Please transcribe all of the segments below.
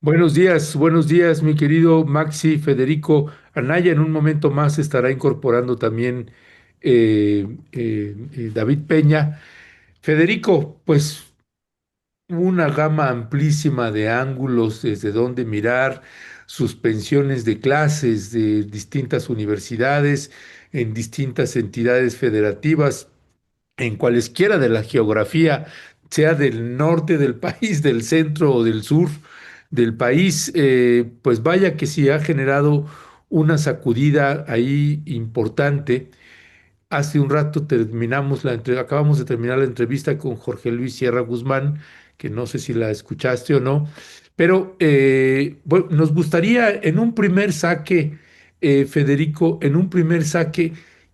Buenos días, mi querido Maxi Federico Anaya. En un momento más estará incorporando también David Peña. Federico, pues una gama amplísima de ángulos desde donde mirar, suspensiones de clases de distintas universidades en distintas entidades federativas en cualesquiera de la geografía, sea del norte del país, del centro o del sur del país, pues vaya que sí ha generado una sacudida ahí importante. Hace un rato acabamos de terminar la entrevista con Jorge Luis Sierra Guzmán, que no sé si la escuchaste o no, pero bueno, nos gustaría en un primer saque, Federico, en un primer saque,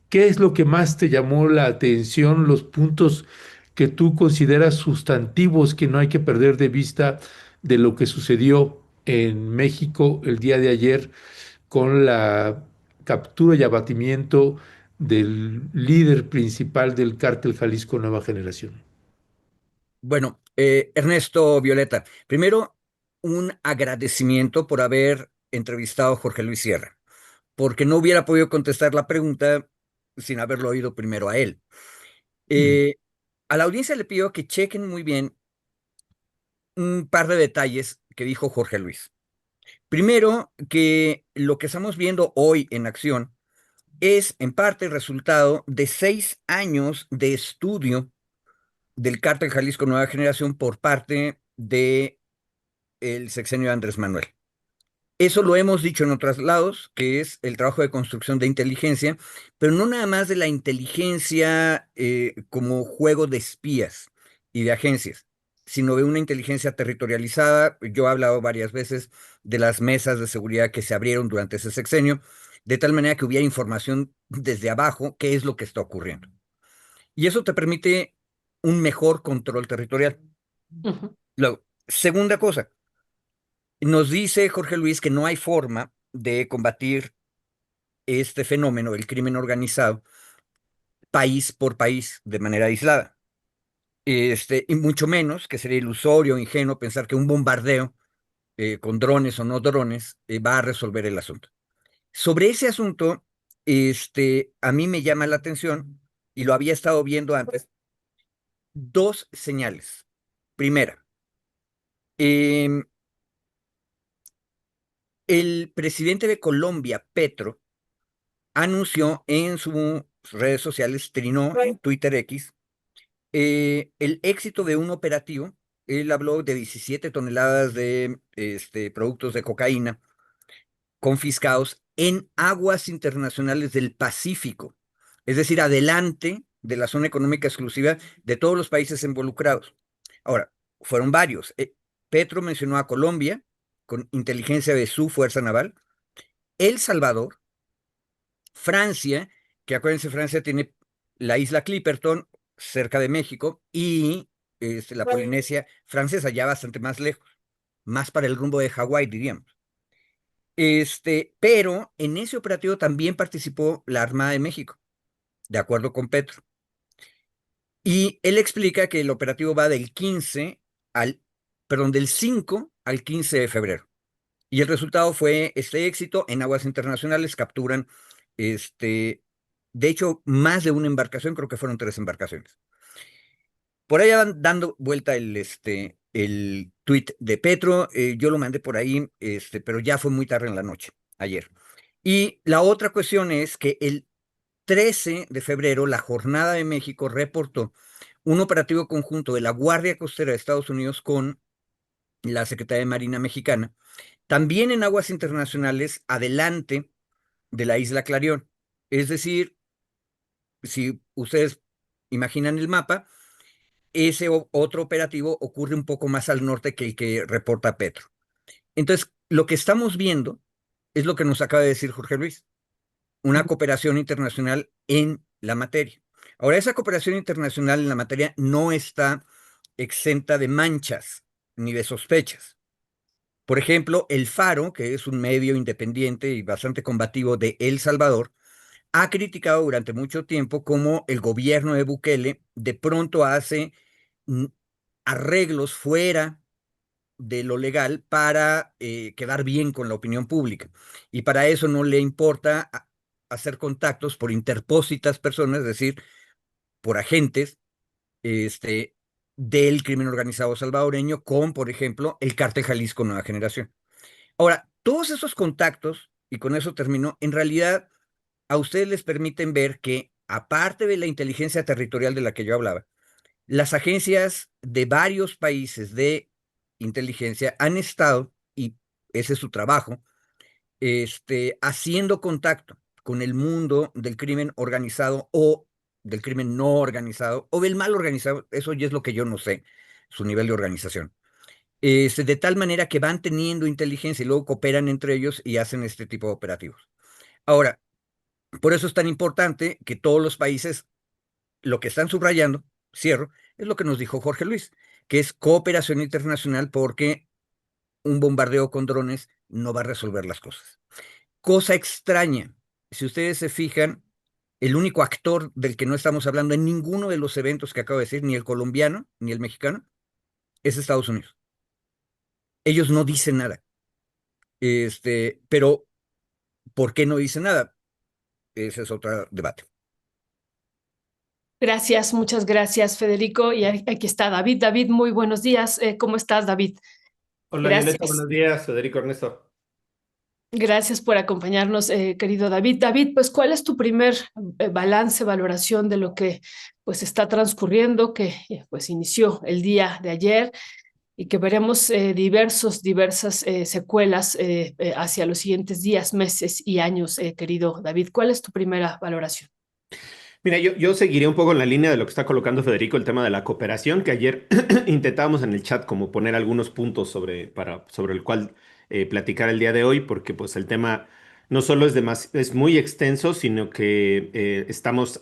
¿qué es lo que más te llamó la atención, los puntos que tú consideras sustantivos que no hay que perder de vista de lo que sucedió en México el día de ayer con la captura y abatimiento del líder principal del cártel Jalisco Nueva Generación? Bueno, Ernesto Violeta, primero un agradecimiento por haber entrevistado a Jorge Luis Sierra, porque no hubiera podido contestar la pregunta sin haberlo oído primero a él. Mm. Eh, a la audiencia le pido que chequen muy bien un par de detalles que dijo Jorge Luis. Primero, que lo que estamos viendo hoy en acción es en parte el resultado de 6 años de estudio del cártel Jalisco Nueva Generación por parte de el sexenio de Andrés Manuel. Eso lo hemos dicho en otros lados, que es el trabajo de construcción de inteligencia, pero no nada más de la inteligencia como juego de espías y de agencias, sino de una inteligencia territorializada. Yo he hablado varias veces de las mesas de seguridad que se abrieron durante ese sexenio, de tal manera que hubiera información desde abajo, qué es lo que está ocurriendo. Y eso te permite un mejor control territorial. Ujú. Luego, segunda cosa, nos dice Jorge Luis que no hay forma de combatir este fenómeno, el crimen organizado, país por país, de manera aislada. Y mucho menos que sería ilusorio, ingenuo pensar que un bombardeo con drones o no drones va a resolver el asunto. Sobre ese asunto, a mí me llama la atención, y lo había estado viendo antes, dos señales. Primera, em, el presidente de Colombia, Petro, anunció en sus redes sociales, trinó en Twitter X, el éxito de un operativo. Él habló de 17 toneladas de productos de cocaína confiscados en aguas internacionales del Pacífico, es decir, adelante de la zona económica exclusiva de todos los países involucrados. Ahora, fueron varios. Petro mencionó a Colombia, con inteligencia de su fuerza naval, El Salvador, Francia, que acuérdense, Francia tiene la isla Clipperton cerca de México y la Polinesia francesa, ya bastante más lejos, más para el rumbo de Hawái, diríamos. Pero en ese operativo también participó la Armada de México, de acuerdo con Petro. Y él explica que el operativo va del 15 al, perdón, del 5 al 15 de febrero. Y el resultado fue este éxito en aguas internacionales, capturan, de hecho, más de una embarcación, creo que fueron 3 embarcaciones. Por ahí van dando vuelta el tuit de Petro, yo lo mandé por ahí, pero ya fue muy tarde en la noche, ayer. Y la otra cuestión es que el 13 de febrero, la Jornada de México reportó un operativo conjunto de la Guardia Costera de Estados Unidos con la Secretaría de Marina Mexicana, también en aguas internacionales, adelante de la isla Clarión. Es decir, si ustedes imaginan el mapa, ese otro operativo ocurre un poco más al norte que el que reporta Petro. Entonces, lo que estamos viendo es lo que nos acaba de decir Jorge Luis, una cooperación internacional en la materia. Ahora, esa cooperación internacional en la materia no está exenta de manchas ni de sospechas. Por ejemplo, El Faro, que es un medio independiente y bastante combativo de El Salvador, ha criticado durante mucho tiempo cómo el gobierno de Bukele de pronto hace mm, arreglos fuera de lo legal para quedar bien con la opinión pública. Y para eso no le importa hacer contactos por interpósitas personas, es decir, por agentes este, del crimen organizado salvadoreño con, por ejemplo, el Cártel Jalisco Nueva Generación. Ahora, todos esos contactos, y con eso termino, en realidad a ustedes les permiten ver que, aparte de la inteligencia territorial de la que yo hablaba, las agencias de varios países de inteligencia han estado, y ese es su trabajo, haciendo contacto con el mundo del crimen organizado o del crimen no organizado o del mal organizado, eso ya es lo que yo no sé, su nivel de organización. De tal manera que van teniendo inteligencia y luego cooperan entre ellos y hacen este tipo de operativos. Ahora, por eso es tan importante que todos los países lo que están subrayando, cierro, es lo que nos dijo Jorge Luis, que es cooperación internacional porque un bombardeo con drones no va a resolver las cosas. Cosa extraña, si ustedes se fijan, el único actor del que no estamos hablando en ninguno de los eventos que acabo de decir, ni el colombiano ni el mexicano, es Estados Unidos. Ellos no dicen nada. Pero ¿por qué no dicen nada? Ese es otro debate. Gracias, muchas gracias, Federico. Y aquí está David. David, muy buenos días. ¿Cómo estás, David? Hola Violeta, Gracias. buenos días, Federico Ernesto. Gracias por acompañarnos, querido David. David, pues, ¿cuál es tu primer balance, valoración de lo que pues está transcurriendo, que pues inició el día de ayer y que veremos diversas secuelas hacia los siguientes días, meses y años, querido David? ¿Cuál es tu primera valoración? Mira, yo seguiré un poco en la línea de lo que está colocando Federico, el tema de la cooperación, que ayer intentábamos en el chat como poner algunos puntos sobre el cual platicar el día de hoy, porque pues el tema no solo es muy extenso, sino que estamos,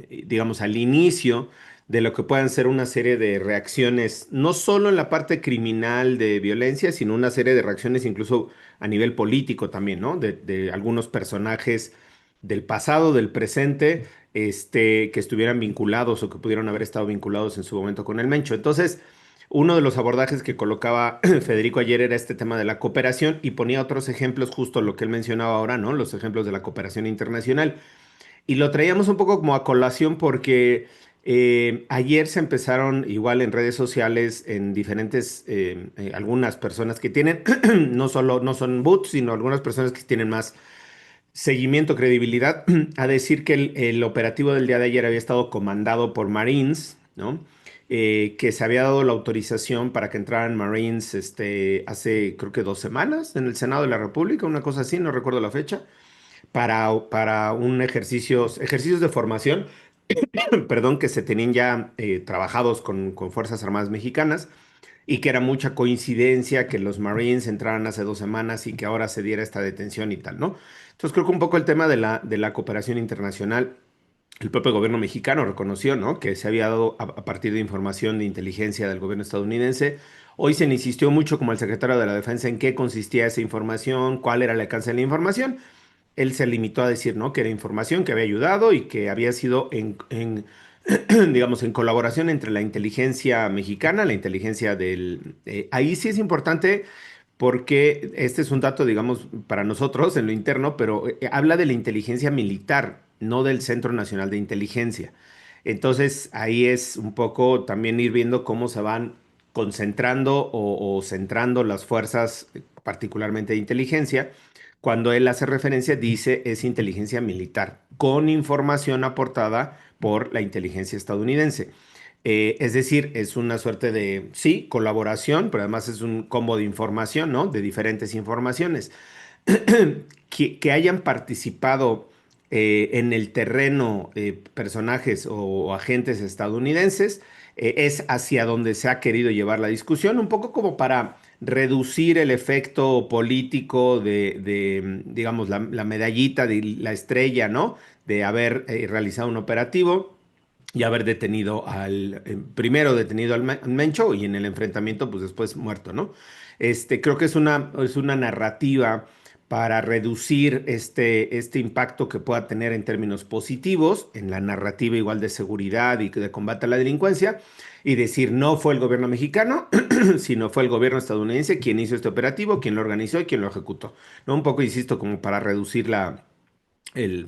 digamos, al inicio de lo que puedan ser una serie de reacciones, no solo en la parte criminal de violencia, sino una serie de reacciones incluso a nivel político también, ¿no? De algunos personajes del pasado, del presente que estuvieran vinculados o que pudieron haber estado vinculados en su momento con el Mencho. Entonces, uno de los abordajes que colocaba Federico ayer era este tema de la cooperación y ponía otros ejemplos, justo lo que él mencionaba ahora, ¿no? Los ejemplos de la cooperación internacional. Y lo traíamos un poco como a colación porque ayer se empezaron igual en redes sociales, en diferentes, algunas personas que tienen, no son bots, sino algunas personas que tienen más seguimiento, credibilidad, a decir que el operativo del día de ayer había estado comandado por Marines, ¿no? Que se había dado la autorización para que entraran Marines hace creo que 2 semanas en el Senado de la República, una cosa así, no recuerdo la fecha, para un ejercicios de formación, perdón, que se tenían ya trabajados con Fuerzas Armadas Mexicanas y que era mucha coincidencia que los Marines entraran hace 2 semanas y que ahora se diera esta detención y tal, ¿no? Entonces creo que un poco el tema de la cooperación internacional, el propio gobierno mexicano reconoció, ¿no? Que se había dado a partir de información de inteligencia del gobierno estadounidense. Hoy se insistió mucho como el secretario de la Defensa en qué consistía esa información, cuál era el alcance de la información. Él se limitó a decir, ¿no? Que era información que había ayudado y que había sido digamos, en colaboración entre la inteligencia mexicana, la inteligencia ahí sí es importante porque este es un dato, digamos, para nosotros en lo interno, pero habla de la inteligencia militar, no del Centro Nacional de Inteligencia. Entonces, ahí es un poco también ir viendo cómo se van concentrando o centrando las fuerzas, particularmente de inteligencia. Cuando él hace referencia, dice es inteligencia militar, con información aportada por la inteligencia estadounidense. Es decir, es una suerte de, sí, colaboración, pero además es un combo de información, ¿no? De diferentes informaciones. Que hayan participado en el terreno personajes o agentes estadounidenses es hacia donde se ha querido llevar la discusión, un poco como para reducir el efecto político digamos, la medallita, de la estrella, ¿no? De haber realizado un operativo y haber detenido primero detenido al Mencho y en el enfrentamiento, pues después muerto, ¿no? Creo que es una narrativa para reducir este impacto que pueda tener en términos positivos en la narrativa igual de seguridad y de combate a la delincuencia, y decir no fue el gobierno mexicano, sino fue el gobierno estadounidense quien hizo este operativo, quien lo organizó y quien lo ejecutó. ¿No? Un poco, insisto, como para reducir el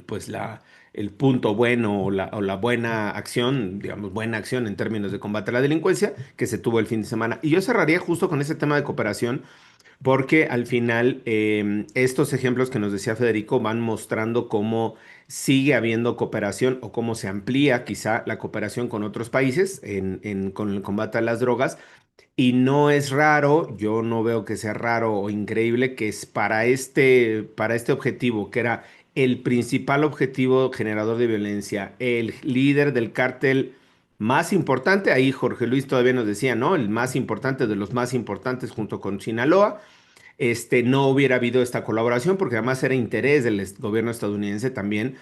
punto bueno o la buena acción, digamos, buena acción en términos de combate a la delincuencia que se tuvo el fin de semana. Y yo cerraría justo con ese tema de cooperación porque al final estos ejemplos que nos decía Federico van mostrando cómo sigue habiendo cooperación o cómo se amplía quizá la cooperación con otros países con el combate a las drogas. Y no es raro, yo no veo que sea raro o increíble que es para este objetivo, que era el principal objetivo generador de violencia, el líder del cártel más importante, ahí Jorge Luis todavía nos decía, ¿no? El más importante de los más importantes junto con Sinaloa, no hubiera habido esta colaboración, porque además era interés del gobierno estadounidense también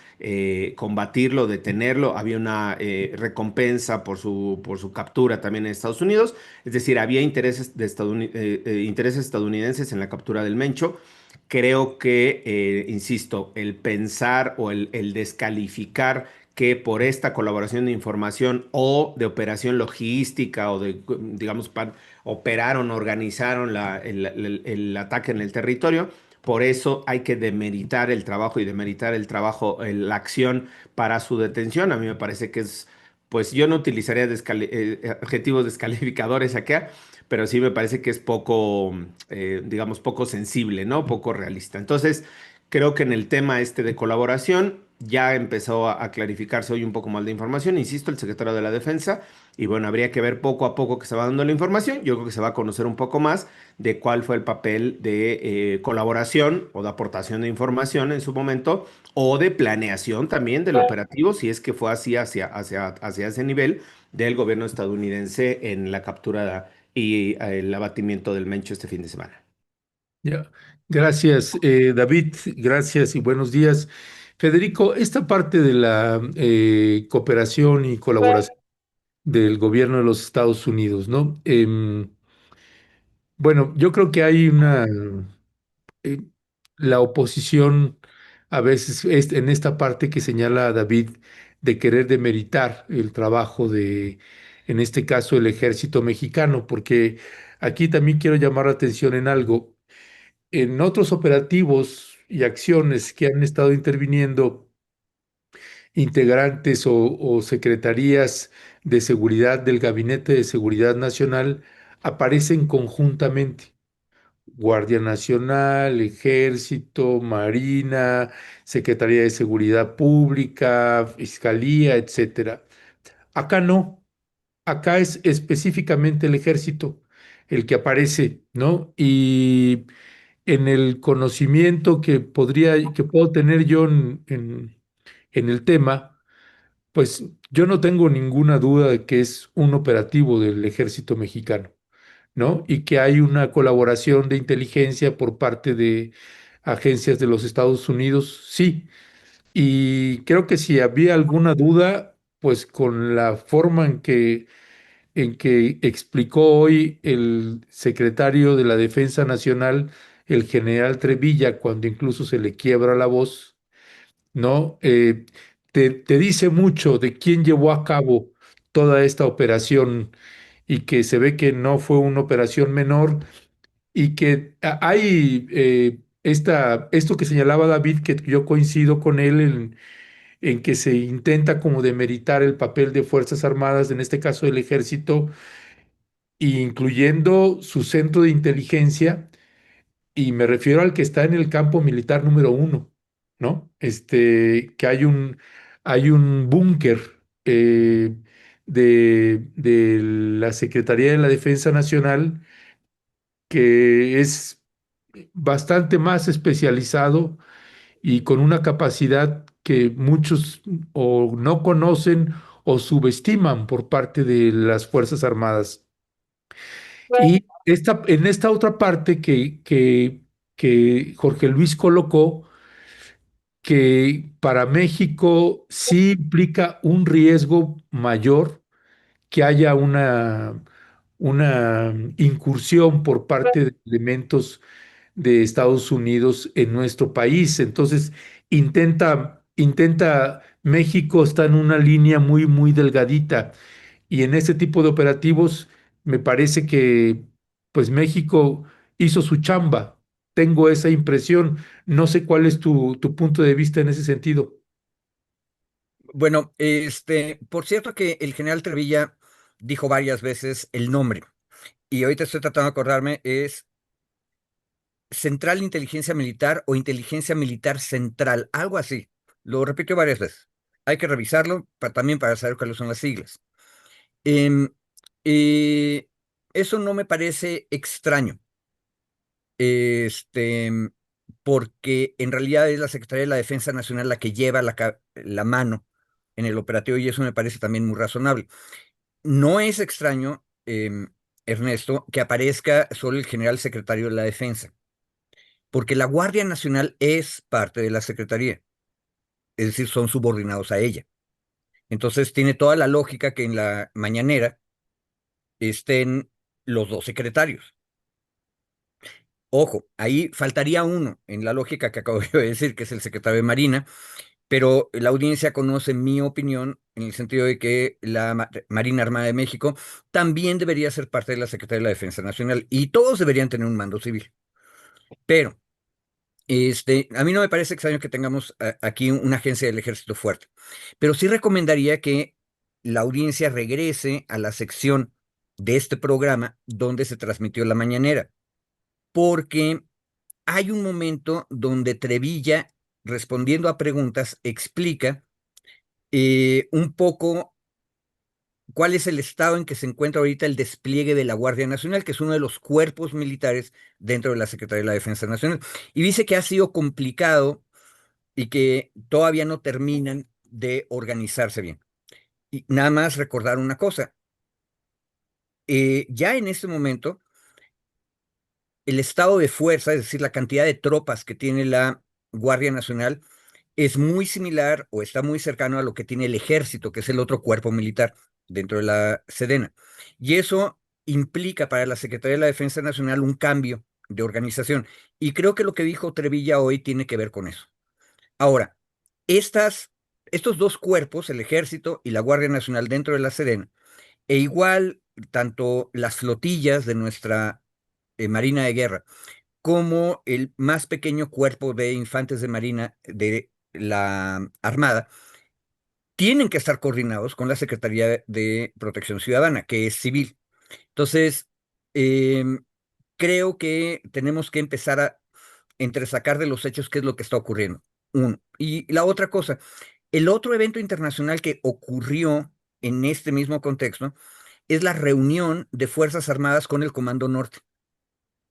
combatirlo, detenerlo. Había una recompensa por su captura también en Estados Unidos. Es decir, había intereses estadounidenses en la captura del Mencho. Creo que, insisto, el pensar o el descalificar que por esta colaboración de información o de operación logística o de, digamos, operaron, organizaron el ataque en el territorio. Por eso hay que demeritar el trabajo y demeritar el trabajo, la acción para su detención. A mí me parece que pues yo no utilizaría adjetivos descalificadores acá, pero sí me parece que es poco, digamos, poco sensible, ¿no? Poco realista. Entonces, creo que en el tema de colaboración ya empezó a clarificarse hoy un poco más de información. Insisto, el secretario de la Defensa y bueno, habría que ver poco a poco que se va dando la información. Yo creo que se va a conocer un poco más de cuál fue el papel de colaboración o de aportación de información en su momento o de planeación también del operativo, si es que fue así hacia ese nivel del gobierno estadounidense en la captura y el abatimiento del Mencho este fin de semana. Ya. Gracias, David, gracias y buenos días. Federico, esta parte de la cooperación y colaboración del gobierno de los Estados Unidos, ¿no? Bueno, yo creo que hay eh, la oposición a veces en esta parte que señala David de querer demeritar el trabajo en este caso, el ejército mexicano, porque aquí también quiero llamar la atención en algo. En otros operativos y acciones que han estado interviniendo integrantes o secretarías de seguridad del Gabinete de Seguridad Nacional, aparecen conjuntamente. Guardia Nacional, Ejército, Marina, Secretaría de Seguridad Pública, Fiscalía, etcétera. Acá no, acá es específicamente el Ejército el que aparece, ¿no? Y en el conocimiento que puedo tener yo en el tema, pues yo no tengo ninguna duda de que es un operativo del ejército mexicano, ¿no? Y que hay una colaboración de inteligencia por parte de agencias de los Estados Unidos, sí. Y creo que si había alguna duda, pues con la forma en que explicó hoy el secretario de la Defensa Nacional, el general Trevilla, cuando incluso se le quiebra la voz, ¿no? Te dice mucho de quién llevó a cabo toda esta operación y que se ve que no fue una operación menor y que hay esto que señalaba David, que yo coincido con él en que se intenta como demeritar el papel de Fuerzas Armadas, en este caso el ejército, incluyendo su centro de inteligencia, y me refiero al que está en el campo militar número uno, ¿no? Que hay un búnker de la Secretaría de la Defensa Nacional que es bastante más especializado y con una capacidad que muchos o no conocen o subestiman por parte de las Fuerzas Armadas. Y en esta otra parte que Jorge Luis colocó, que para México sí implica un riesgo mayor que haya una incursión por parte de elementos de Estados Unidos en nuestro país. Entonces, México está en una línea muy, muy delgadita y en este tipo de operativos me parece que pues México hizo su chamba. Tengo esa impresión. No sé cuál es tu punto de vista en ese sentido. Bueno, por cierto que el general Trevilla dijo varias veces el nombre, y ahorita estoy tratando de acordarme, es Central de Inteligencia Militar o Inteligencia Militar Central, algo así. Lo repitió varias veces. Hay que revisarlo también para saber cuáles son las siglas. Em, eh, Eso no me parece extraño, este, porque en realidad es la Secretaría de la Defensa Nacional la que lleva la mano en el operativo y eso me parece también muy razonable. No es extraño, Ernesto, que aparezca solo el general secretario de la Defensa, porque la Guardia Nacional es parte de la Secretaría, es decir, son subordinados a ella. Entonces tiene toda la lógica que en la mañanera estén los dos secretarios. Ojo, ahí faltaría uno en la lógica que acabo de decir, que es el secretario de Marina, pero la audiencia conoce mi opinión en el sentido de que la Marina Armada de México también debería ser parte de la Secretaría de la Defensa Nacional y todos deberían tener un mando civil. Pero a mí no me parece extraño que tengamos aquí una agencia del ejército fuerte, pero sí recomendaría que la audiencia regrese a la sección de este programa donde se transmitió la mañanera, porque hay un momento donde Trevilla, respondiendo a preguntas, explica un poco cuál es el estado en que se encuentra ahorita el despliegue de la Guardia Nacional, que es uno de los cuerpos militares dentro de la Secretaría de la Defensa Nacional. Y dice que ha sido complicado y que todavía no terminan de organizarse bien. Y nada más recordar una cosa, ya en este momento, el estado de fuerza, es decir, la cantidad de tropas que tiene la Guardia Nacional, es muy similar o está muy cercano a lo que tiene el ejército, que es el otro cuerpo militar dentro de la Sedena. Y eso implica para la Secretaría de la Defensa Nacional un cambio de organización. Y creo que lo que dijo Trevilla hoy tiene que ver con eso. Ahora, estos dos cuerpos, el ejército y la Guardia Nacional dentro de la Sedena, e igual tanto las flotillas de nuestra Marina de Guerra, como el más pequeño cuerpo de infantes de marina de la Armada, tienen que estar coordinados con la Secretaría de Protección Ciudadana, que es civil. Entonces, em, creo que tenemos que empezar a entresacar de los hechos qué es lo que está ocurriendo. Uno. Y la otra cosa, el otro evento internacional que ocurrió en este mismo contexto es la reunión de Fuerzas Armadas con el Comando Norte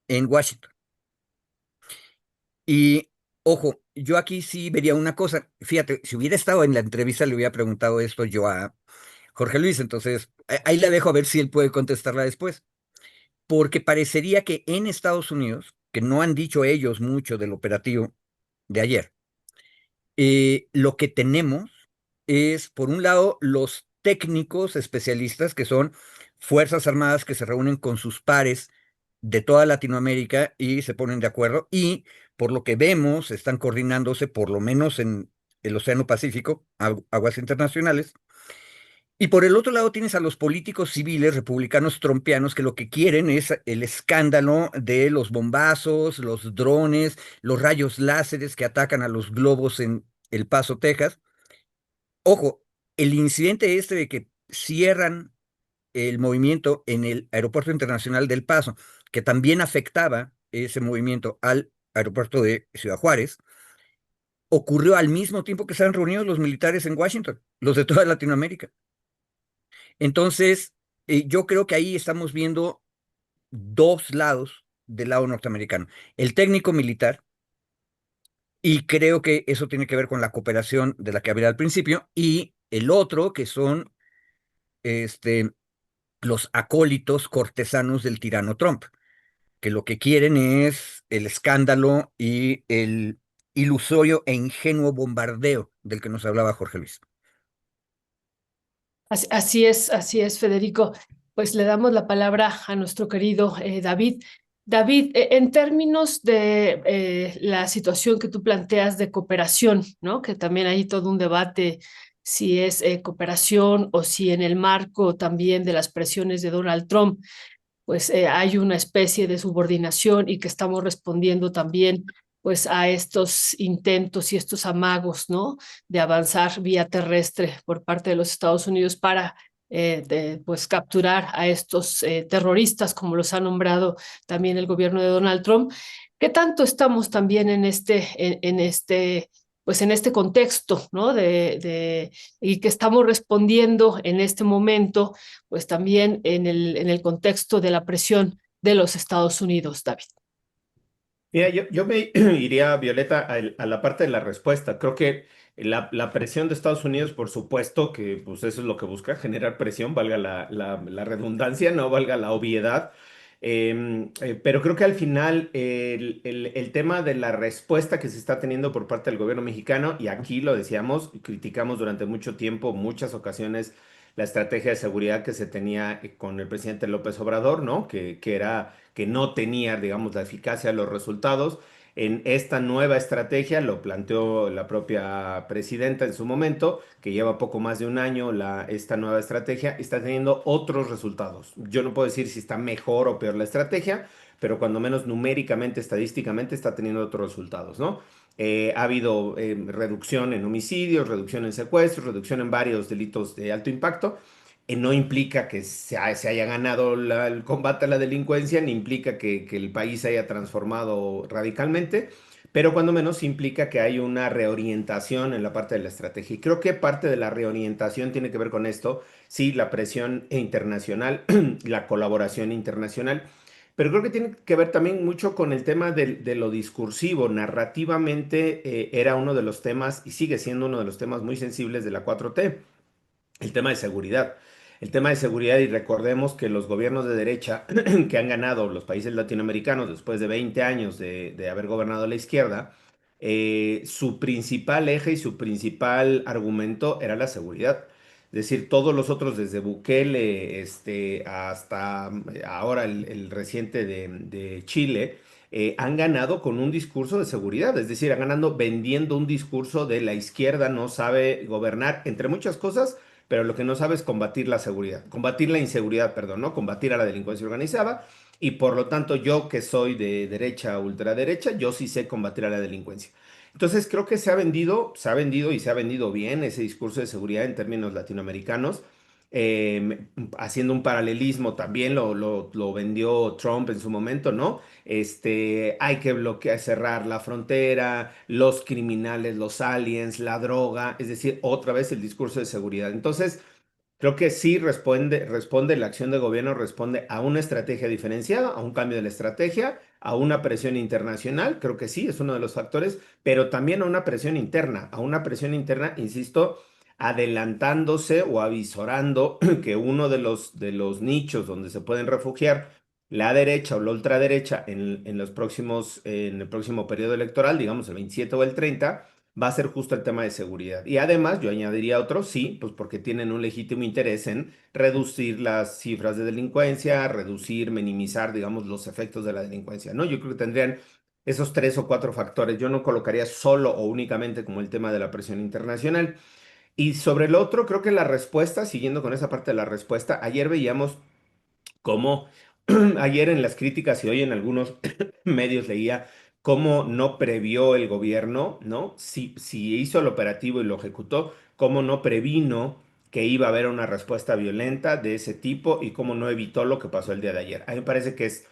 en Washington. Y ojo, yo aquí sí vería una cosa. Fíjate, si hubiera estado en la entrevista, le hubiera preguntado esto yo a Jorge Luis. Entonces, ahí la dejo a ver si él puede contestarla después. Porque parecería que en Estados Unidos, que no han dicho ellos mucho del operativo de ayer, lo que tenemos es, por un lado, los técnicos especialistas, que son Fuerzas Armadas que se reúnen con sus pares de toda Latinoamérica y se ponen de acuerdo, y por lo que vemos, están coordinándose, por lo menos en el Océano Pacífico, aguas internacionales. Y por el otro lado tienes a los políticos civiles republicanos trompianos que lo que quieren es el escándalo de los bombazos, los drones, los rayos láseres que atacan a los globos en El Paso, Texas. Ojo, el incidente de que cierran el movimiento en el Aeropuerto Internacional del Paso, que también afectaba ese movimiento al aeropuerto de Ciudad Juárez, ocurrió al mismo tiempo que estaban reunidos los militares en Washington, los de toda Latinoamérica. Entonces, yo creo que ahí estamos viendo dos lados del lado norteamericano. El técnico militar, y creo que eso tiene que ver con la cooperación de la que hablé al principio, y el otro, que son este, los acólitos cortesanos del tirano Trump, que lo que quieren es el escándalo y el ilusorio e ingenuo bombardeo del que nos hablaba Jorge Luis. Así es, Federico. Pues le damos la palabra a nuestro querido David. David, en términos de la situación que tú planteas de cooperación, ¿no? Que también hay todo un debate si es cooperación o si en el marco también de las presiones de Donald Trump, pues hay una especie de subordinación y que estamos respondiendo también pues a estos intentos y estos amagos, ¿no? De avanzar vía terrestre por parte de los Estados Unidos para pues capturar a estos terroristas, como los ha nombrado también el gobierno de Donald Trump. ¿Qué tanto estamos también en este, pues en este contexto, ¿no? Y que estamos respondiendo en este momento pues también en el contexto de la presión de los Estados Unidos, David? Mira, yo me iría, Violeta, a la parte de la respuesta. Creo que la presión de Estados Unidos, por supuesto, que pues eso es lo que busca, generar presión, valga la redundancia, no valga la obviedad. Pero creo que al final el tema de la respuesta que se está teniendo por parte del gobierno mexicano, y aquí lo decíamos, criticamos durante mucho tiempo, muchas ocasiones, la estrategia de seguridad que se tenía con el presidente López Obrador, ¿no? Que era que no tenía, digamos, la eficacia de los resultados. En esta nueva estrategia, lo planteó la propia presidenta en su momento, que lleva poco más de un año esta nueva estrategia, está teniendo otros resultados. Yo no puedo decir si está mejor o peor la estrategia, pero cuando menos numéricamente, estadísticamente, está teniendo otros resultados, ¿no? Ha habido reducción en homicidios, reducción en secuestros, reducción en varios delitos de alto impacto. No implica que se haya ganado el combate a la delincuencia, ni implica que el país se haya transformado radicalmente, pero cuando menos implica que hay una reorientación en la parte de la estrategia. Y creo que parte de la reorientación tiene que ver con esto, sí, la presión internacional, la colaboración internacional, pero creo que tiene que ver también mucho con el tema de lo discursivo. Narrativamente era uno de los temas y sigue siendo uno de los temas muy sensibles de la 4T, el tema de seguridad. El tema de seguridad, y recordemos que los gobiernos de derecha que han ganado los países latinoamericanos después de 20 años de haber gobernado la izquierda, su principal eje y su principal argumento era la seguridad. Es decir, todos los otros, desde Bukele hasta ahora el reciente de Chile, han ganado con un discurso de seguridad. Es decir, han ganado vendiendo un discurso de la izquierda no sabe gobernar, entre muchas cosas, pero lo que no sabe es combatir la seguridad, combatir la inseguridad, perdón, ¿no? Combatir a la delincuencia organizada. Y por lo tanto, yo que soy de derecha, ultraderecha, yo sí sé combatir a la delincuencia. Entonces, creo que se ha vendido y se ha vendido bien ese discurso de seguridad en términos latinoamericanos. Haciendo un paralelismo, también lo vendió Trump en su momento, ¿no? Hay que bloquear, cerrar la frontera, los criminales, los aliens, la droga, es decir, otra vez el discurso de seguridad. Entonces, creo que sí responde la acción de gobierno, responde a una estrategia diferenciada, a un cambio de la estrategia, a una presión internacional, creo que sí, es uno de los factores, pero también a una presión interna, insisto, adelantándose o avisorando que uno de los nichos donde se pueden refugiar la derecha o la ultraderecha en los próximos, en el próximo periodo electoral, digamos el 27 o el 30, va a ser justo el tema de seguridad. Y además, yo añadiría otro, sí, pues porque tienen un legítimo interés en reducir las cifras de delincuencia, reducir, minimizar, digamos, los efectos de la delincuencia, ¿no? Yo creo que tendrían esos tres o cuatro factores. Yo no colocaría solo o únicamente como el tema de la presión internacional. Y sobre el otro, creo que la respuesta, siguiendo con esa parte de la respuesta, ayer veíamos cómo, ayer en las críticas y hoy en algunos medios leía cómo no previó el gobierno, ¿no? Si hizo el operativo y lo ejecutó, cómo no previno que iba a haber una respuesta violenta de ese tipo y cómo no evitó lo que pasó el día de ayer. A mí me parece que es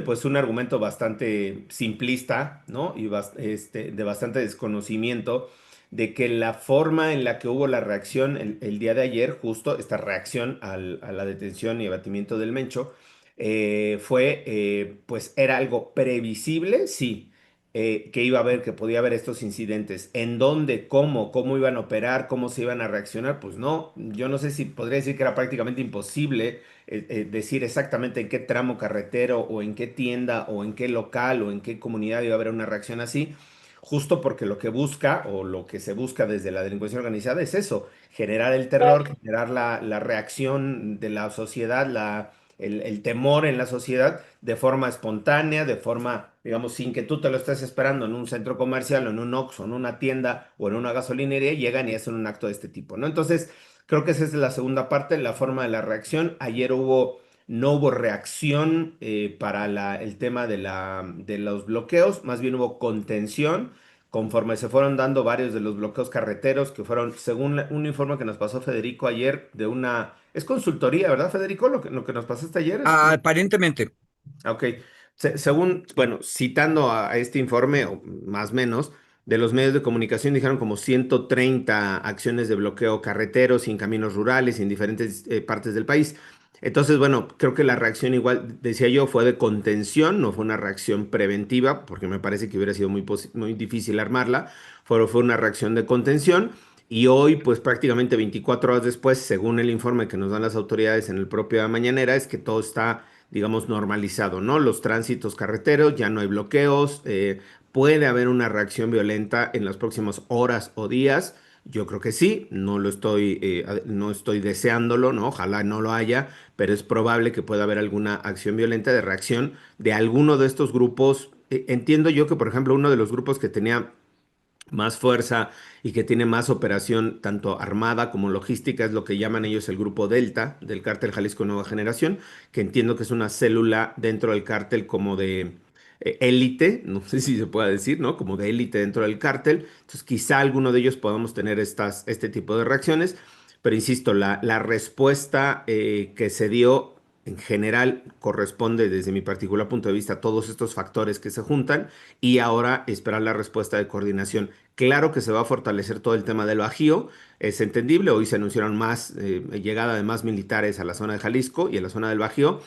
pues un argumento bastante simplista, ¿no? Y de bastante desconocimiento de que la forma en la que hubo la reacción el día de ayer, justo esta reacción a la detención y abatimiento del Mencho, pues era algo previsible, sí, que iba a haber, que podía haber estos incidentes. ¿En dónde, cómo iban a operar, cómo se iban a reaccionar? Pues no, yo no sé si podría decir que era prácticamente imposible decir exactamente en qué tramo carretero o en qué tienda o en qué local o en qué comunidad iba a haber una reacción así, justo porque lo que busca o lo que se busca desde la delincuencia organizada es eso, generar el terror, generar la reacción de la sociedad, el temor en la sociedad de forma espontánea, de forma, digamos, sin que tú te lo estés esperando en un centro comercial o en un Oxxo, en una tienda o en una gasolinería, llegan y hacen un acto de este tipo, ¿no? Entonces, creo que esa es la segunda parte, la forma de la reacción. Ayer no hubo reacción para el tema de los bloqueos, más bien hubo contención conforme se fueron dando varios de los bloqueos carreteros que fueron, según un informe que nos pasó Federico ayer, de una... Es consultoría, ¿verdad, Federico? Lo que nos pasaste ayer es... Aparentemente. Ok. Según, bueno, citando a este informe, o más o menos, de los medios de comunicación dijeron como 130 acciones de bloqueo carreteros y en caminos rurales y en diferentes partes del país. Entonces, bueno, creo que la reacción igual, decía yo, fue de contención, no fue una reacción preventiva, porque me parece que hubiera sido muy difícil armarla, fue una reacción de contención. Y hoy, pues prácticamente 24 horas después, según el informe que nos dan las autoridades en el propio Mañanera, es que todo está, digamos, normalizado, ¿no? Los tránsitos carreteros, ya no hay bloqueos, puede haber una reacción violenta en las próximas horas o días. Yo creo que sí, no estoy deseándolo, ¿no? Ojalá no lo haya, pero es probable que pueda haber alguna acción violenta de reacción de alguno de estos grupos. Entiendo yo que, por ejemplo, uno de los grupos que tenía más fuerza y que tiene más operación tanto armada como logística, es lo que llaman ellos el grupo Delta del cártel Jalisco Nueva Generación, que entiendo que es una célula dentro del cártel como de élite, no sé si se puede decir, ¿no? Como de élite dentro del cártel. Entonces quizá alguno de ellos podamos tener este tipo de reacciones, pero insisto, la respuesta que se dio en general corresponde desde mi particular punto de vista a todos estos factores que se juntan y ahora esperar la respuesta de coordinación. Claro que se va a fortalecer todo el tema del Bajío, es entendible, hoy se anunciaron más llegada de más militares a la zona de Jalisco y a la zona del Bajío.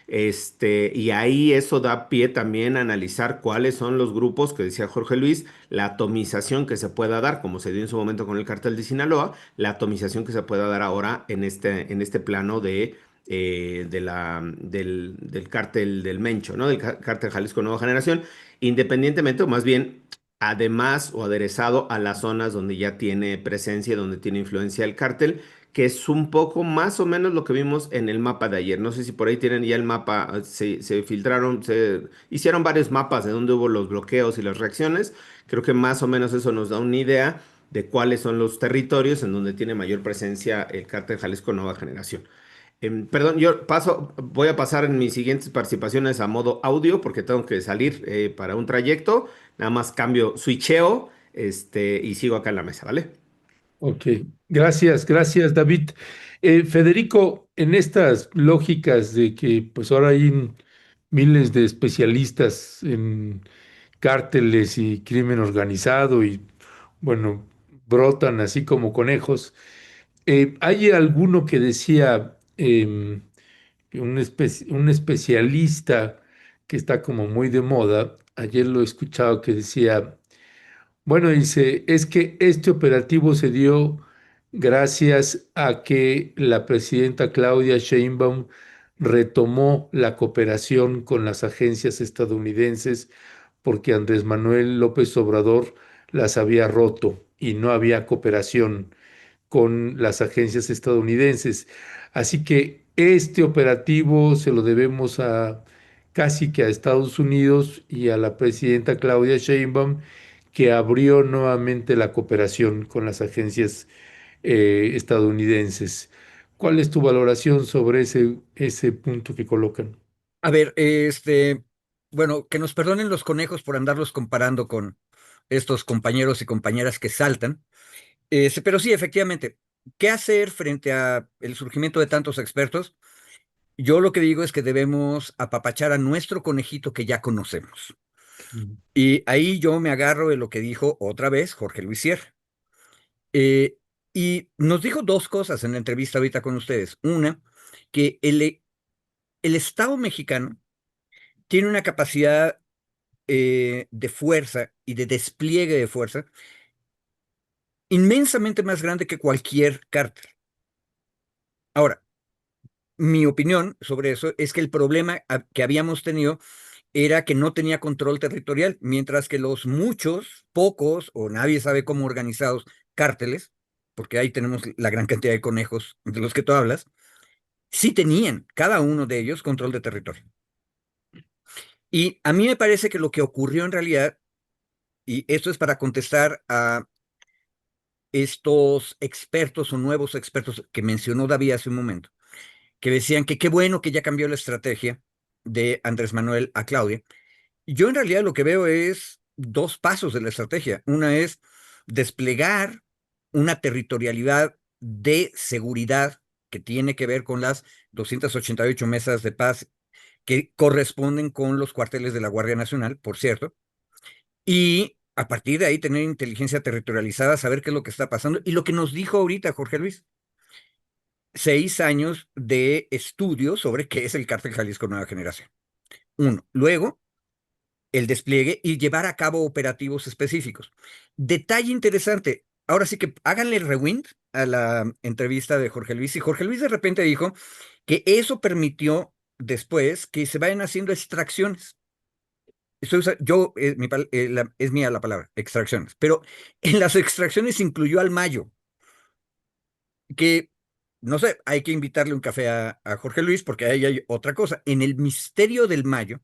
Y ahí eso da pie también a analizar cuáles son los grupos que decía Jorge Luis, la atomización que se pueda dar, como se dio en su momento con el cártel de Sinaloa, la atomización que se pueda dar ahora en este plano del cártel del Mencho, ¿no? Del cártel Jalisco Nueva Generación, independientemente o más bien además o aderezado a las zonas donde ya tiene presencia, donde tiene influencia el cártel, que es un poco más o menos lo que vimos en el mapa de ayer. No sé si por ahí tienen ya el mapa, se filtraron, se hicieron varios mapas de dónde hubo los bloqueos y las reacciones. Creo que más o menos eso nos da una idea de cuáles son los territorios en donde tiene mayor presencia el cártel Jalisco Nueva Generación. Perdón, voy a pasar en mis siguientes participaciones a modo audio porque tengo que salir para un trayecto. Nada más cambio, switcheo, y sigo acá en la mesa, ¿vale? Ok, gracias, David. Federico, en estas lógicas de que pues ahora hay miles de especialistas en cárteles y crimen organizado y bueno, brotan así como conejos, hay alguno que decía, que un especialista que está como muy de moda, ayer lo he escuchado que decía, bueno, dice, es que este operativo se dio gracias a que la presidenta Claudia Sheinbaum retomó la cooperación con las agencias estadounidenses porque Andrés Manuel López Obrador las había roto y no había cooperación con las agencias estadounidenses. Así que este operativo se lo debemos a casi que a Estados Unidos y a la presidenta Claudia Sheinbaum, que abrió nuevamente la cooperación con las agencias estadounidenses. ¿Cuál es tu valoración sobre ese punto que colocan? A ver, bueno, que nos perdonen los conejos por andarlos comparando con estos compañeros y compañeras que saltan. Pero sí, efectivamente, ¿qué hacer frente a el surgimiento de tantos expertos? Yo lo que digo es que debemos apapachar a nuestro conejito que ya conocemos. Mm. Y ahí yo me agarro de lo que dijo otra vez Jorge Luis Sierra. Eh, y nos dijo dos cosas en la entrevista ahorita con ustedes. Una, que el Estado mexicano tiene una capacidad de fuerza y de despliegue de fuerza inmensamente más grande que cualquier cártel. Ahora, mi opinión sobre eso es que el problema que habíamos tenido era que no tenía control territorial, mientras que los muchos, pocos o nadie sabe cómo organizados cárteles, porque ahí tenemos la gran cantidad de conejos de los que tú hablas, sí tenían cada uno de ellos control de territorio. Y a mí me parece que lo que ocurrió en realidad, y esto es para contestar a estos expertos o nuevos expertos que mencionó David hace un momento, que decían que qué bueno que ya cambió la estrategia de Andrés Manuel a Claudia. Yo en realidad lo que veo es dos pasos de la estrategia. Una es desplegar una territorialidad de seguridad que tiene que ver con las 288 mesas de paz que corresponden con los cuarteles de la Guardia Nacional, por cierto, y a partir de ahí tener inteligencia territorializada, saber qué es lo que está pasando. Y lo que nos dijo ahorita Jorge Luis, 6 años de estudio sobre qué es el Cártel Jalisco Nueva Generación. Uno. Luego, el despliegue y llevar a cabo operativos específicos. Detalle interesante, ahora sí que háganle rewind a la entrevista de Jorge Luis, y Jorge Luis de repente dijo que eso permitió después que se vayan haciendo extracciones. Yo, es mía la palabra, extracciones, pero en las extracciones incluyó al Mayo, que, no sé, hay que invitarle un café a Jorge Luis porque ahí hay otra cosa. En el misterio del Mayo,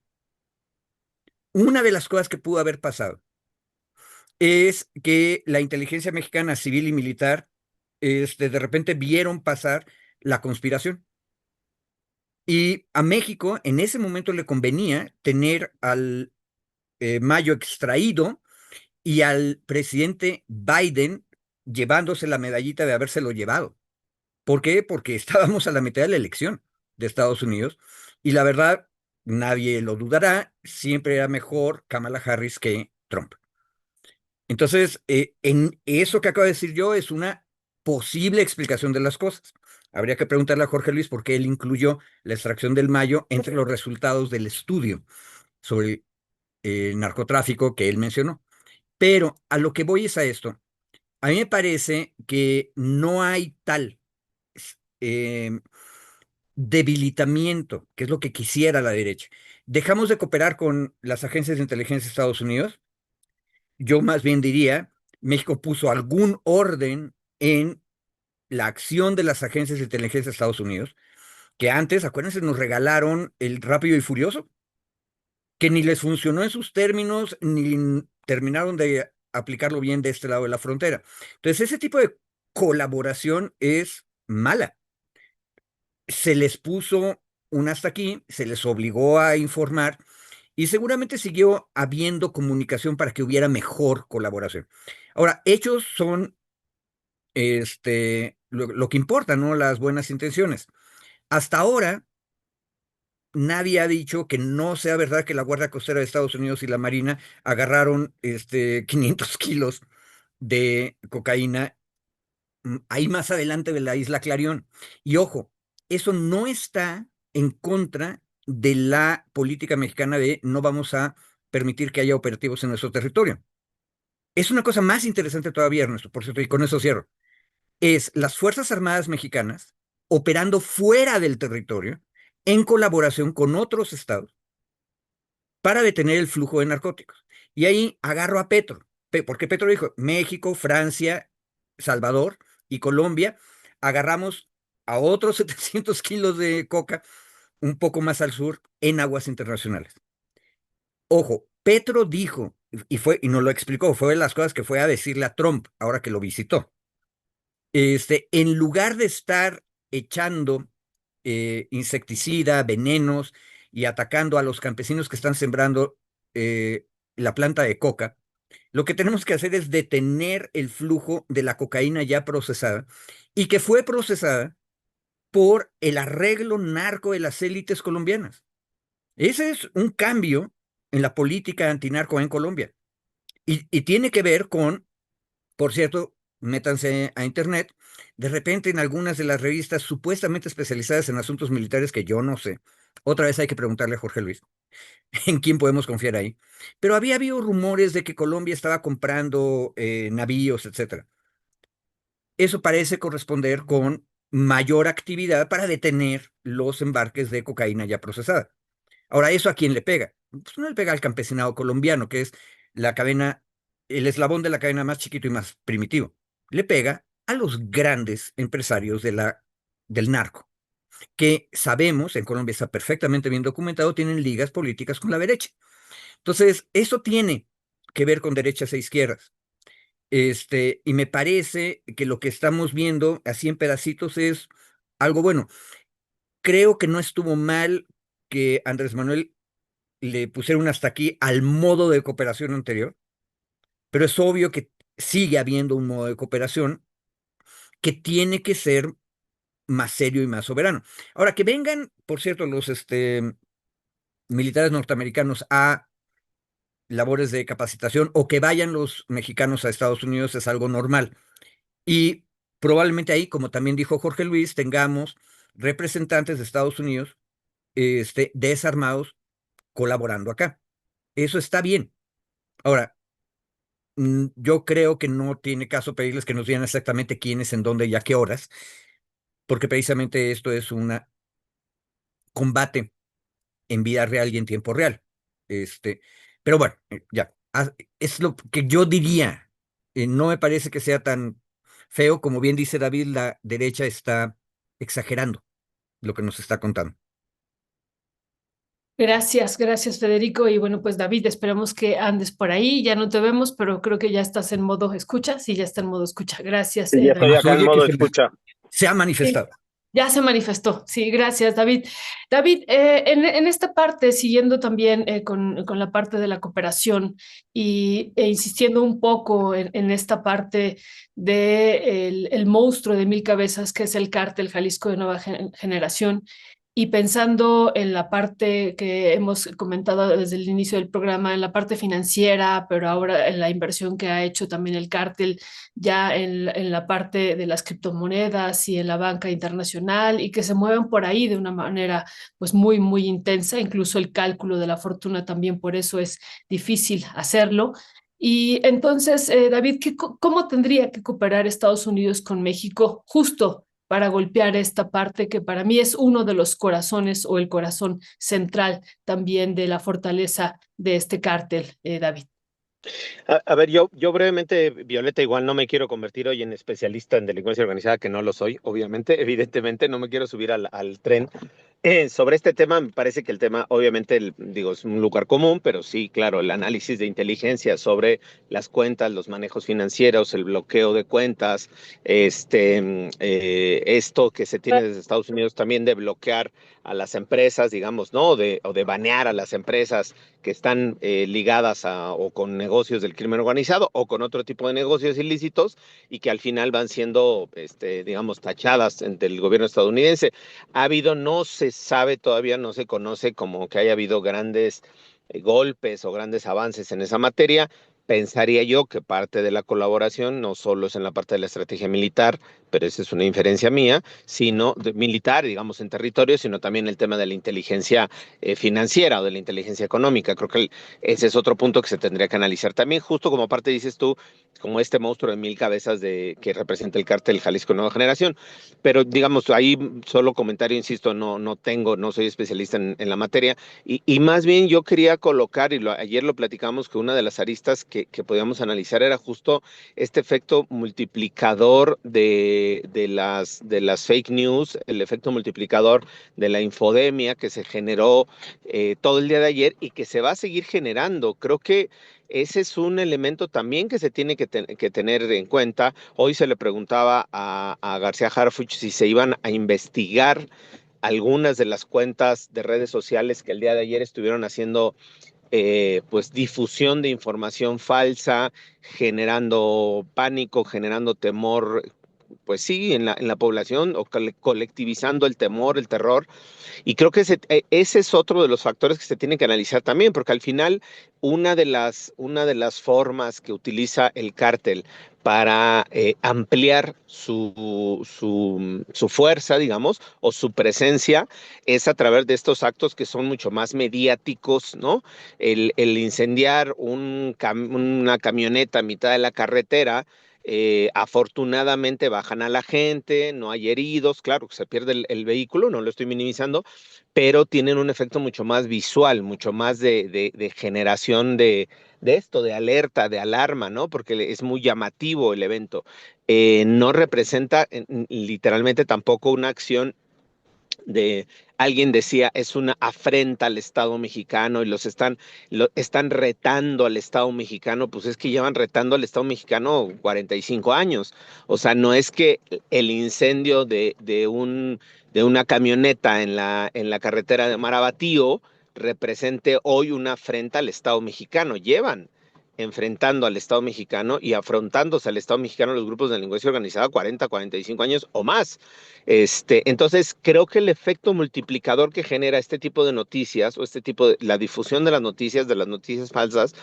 una de las cosas que pudo haber pasado es que la inteligencia mexicana civil y militar de repente vieron pasar la conspiración. Y a México en ese momento le convenía tener al Mayo extraído y al presidente Biden llevándose la medallita de habérselo llevado. ¿Por qué? Porque estábamos a la mitad de la elección de Estados Unidos y la verdad, nadie lo dudará, siempre era mejor Kamala Harris que Trump. Entonces, en eso que acabo de decir yo es una posible explicación de las cosas. Habría que preguntarle a Jorge Luis por qué él incluyó la extracción del Mayo entre los resultados del estudio sobre el narcotráfico que él mencionó. Pero a lo que voy es a esto. A mí me parece que no hay tal eh, debilitamiento, que es lo que quisiera la derecha. Dejamos de cooperar con las agencias de inteligencia de Estados Unidos. Yo más bien diría, México puso algún orden en la acción de las agencias de inteligencia de Estados Unidos, que antes, acuérdense, nos regalaron el Rápido y Furioso, que ni les funcionó en sus términos, ni terminaron de aplicarlo bien de este lado de la frontera. Entonces, ese tipo de colaboración es mala. Se les puso un hasta aquí, se les obligó a informar y seguramente siguió habiendo comunicación para que hubiera mejor colaboración. Ahora, hechos son lo que importa, ¿no? Las buenas intenciones. Hasta ahora, nadie ha dicho que no sea verdad que la Guardia Costera de Estados Unidos y la Marina agarraron 500 kilos de cocaína ahí más adelante de la isla Clarión. Y ojo, eso no está en contra de la política mexicana de no vamos a permitir que haya operativos en nuestro territorio. Es una cosa más interesante todavía, Ernesto, por cierto, y con eso cierro. Es las Fuerzas Armadas mexicanas operando fuera del territorio en colaboración con otros estados para detener el flujo de narcóticos. Y ahí agarro a Petro, porque Petro dijo, México, Francia, Salvador y Colombia, agarramos a otros 700 kilos de coca un poco más al sur en aguas internacionales. Ojo, Petro dijo, y nos lo explicó, fue de las cosas que fue a decirle a Trump ahora que lo visitó. En lugar de estar echando insecticida, venenos y atacando a los campesinos que están sembrando la planta de coca, lo que tenemos que hacer es detener el flujo de la cocaína ya procesada y que fue procesada por el arreglo narco de las élites colombianas. Ese es un cambio en la política antinarco en Colombia y tiene que ver con, por cierto, métanse a internet, de repente en algunas de las revistas supuestamente especializadas en asuntos militares que yo no sé, otra vez hay que preguntarle a Jorge Luis, ¿en quién podemos confiar ahí? Pero había habido rumores de que Colombia estaba comprando navíos, etcétera. Eso parece corresponder con mayor actividad para detener los embarques de cocaína ya procesada. Ahora, ¿eso a quién le pega? Pues no le pega al campesinado colombiano, que es la cadena, el eslabón de la cadena más chiquito y más primitivo. Le pega a los grandes empresarios del narco. que sabemos, en Colombia está perfectamente bien documentado, tienen ligas políticas con la derecha. Entonces, eso tiene que ver con derechas e izquierdas. Y me parece que lo que estamos viendo así en pedacitos es algo bueno. Creo que no estuvo mal que Andrés Manuel le pusiera un hasta aquí al modo de cooperación anterior, pero es obvio que sigue habiendo un modo de cooperación que tiene que ser más serio y más soberano. Ahora, que vengan, por cierto, los militares norteamericanos a labores de capacitación o que vayan los mexicanos a Estados Unidos es algo normal. Y probablemente ahí, como también dijo Jorge Luis, tengamos representantes de Estados Unidos desarmados colaborando acá. Eso está bien. Ahora, yo creo que no tiene caso pedirles que nos digan exactamente quiénes, en dónde y a qué horas, porque precisamente esto es un combate en vida real y en tiempo real. Pero bueno, ya, es lo que yo diría. No me parece que sea tan feo, como bien dice David, la derecha está exagerando lo que nos está contando. Gracias, gracias Federico. Y bueno, pues David, esperamos que andes por ahí. Ya no te vemos, pero creo que ya estás en modo escucha. Sí, ya está en modo escucha. Gracias, Sí, ya David. estoy Además, acá en oye, que modo escucha. se ha Sí, manifestado. ya se manifestó. Sí, gracias, David. David, en esta parte, siguiendo también con la parte de la cooperación e insistiendo un poco en esta parte de el monstruo de mil cabezas que es el cártel Jalisco de Nueva Generación. Y pensando en la parte que hemos comentado desde el inicio del programa, en la parte financiera, pero ahora en la inversión que ha hecho también el cártel ya en la parte de las criptomonedas y en la banca internacional y que se mueven por ahí de una manera pues muy, muy intensa, incluso el cálculo de la fortuna también por eso es difícil hacerlo. Y entonces, David, ¿cómo tendría que cooperar Estados Unidos con México justo para golpear esta parte que para mí es uno de los corazones o el corazón central también de la fortaleza de este cártel, David? A ver, yo brevemente, Violeta, igual no me quiero convertir hoy en especialista en delincuencia organizada, que no lo soy, obviamente, evidentemente, no me quiero subir al tren. Sobre este tema, me parece que el tema, obviamente, digo, es un lugar común, pero sí, claro, el análisis de inteligencia sobre las cuentas, los manejos financieros, el bloqueo de cuentas, esto que se tiene desde Estados Unidos también de bloquear a las empresas, digamos, ¿no? O de banear a las empresas que están ligadas o con negocios del crimen organizado o con otro tipo de negocios ilícitos y que al final van siendo, digamos, tachadas ante el gobierno estadounidense. Ha habido, no se sabe todavía, no se conoce como que haya habido grandes golpes o grandes avances en esa materia. Pensaría yo que parte de la colaboración no solo es en la parte de la estrategia militar, pero esa es una inferencia mía, sino militar, digamos, en territorio, sino también el tema de la inteligencia financiera o de la inteligencia económica. Creo que ese es otro punto que se tendría que analizar. También, justo como parte dices tú, como este monstruo de mil cabezas que representa el cártel Jalisco Nueva Generación. Pero digamos, ahí solo comentario, insisto, no soy especialista en la materia. Y más bien yo quería colocar, ayer lo platicamos, que una de las aristas que podíamos analizar era justo este efecto multiplicador de las fake news, el efecto multiplicador de la infodemia que se generó todo el día de ayer y que se va a seguir generando. Creo que ese es un elemento también que se tiene que tener en cuenta. Hoy se le preguntaba a García Harfuch si se iban a investigar algunas de las cuentas de redes sociales que el día de ayer estuvieron haciendo pues difusión de información falsa, generando pánico, generando temor, pues sí, en la población o colectivizando el temor, el terror. Y creo que ese es otro de los factores que se tiene que analizar también, porque al final una de las formas que utiliza el cártel para ampliar su fuerza, digamos, o su presencia, es a través de estos actos que son mucho más mediáticos, ¿no? El incendiar una camioneta a mitad de la carretera, afortunadamente bajan a la gente, no hay heridos, claro que se pierde el vehículo, no lo estoy minimizando, pero tienen un efecto mucho más visual, mucho más de generación de esto, de alerta, de alarma, ¿no? Porque es muy llamativo el evento. No representa literalmente tampoco una acción de alguien decía, es una afrenta al Estado mexicano y están retando al Estado mexicano, pues es que llevan retando al Estado mexicano 45 años. O sea, no es que el incendio de una camioneta en la carretera de Marabatío represente hoy una afrenta al Estado mexicano. Llevan enfrentando al Estado mexicano y afrontándose al Estado mexicano los grupos de delincuencia organizada 40, 45 años o más. Entonces, creo que el efecto multiplicador que genera este tipo de noticias o la difusión de las noticias falsas,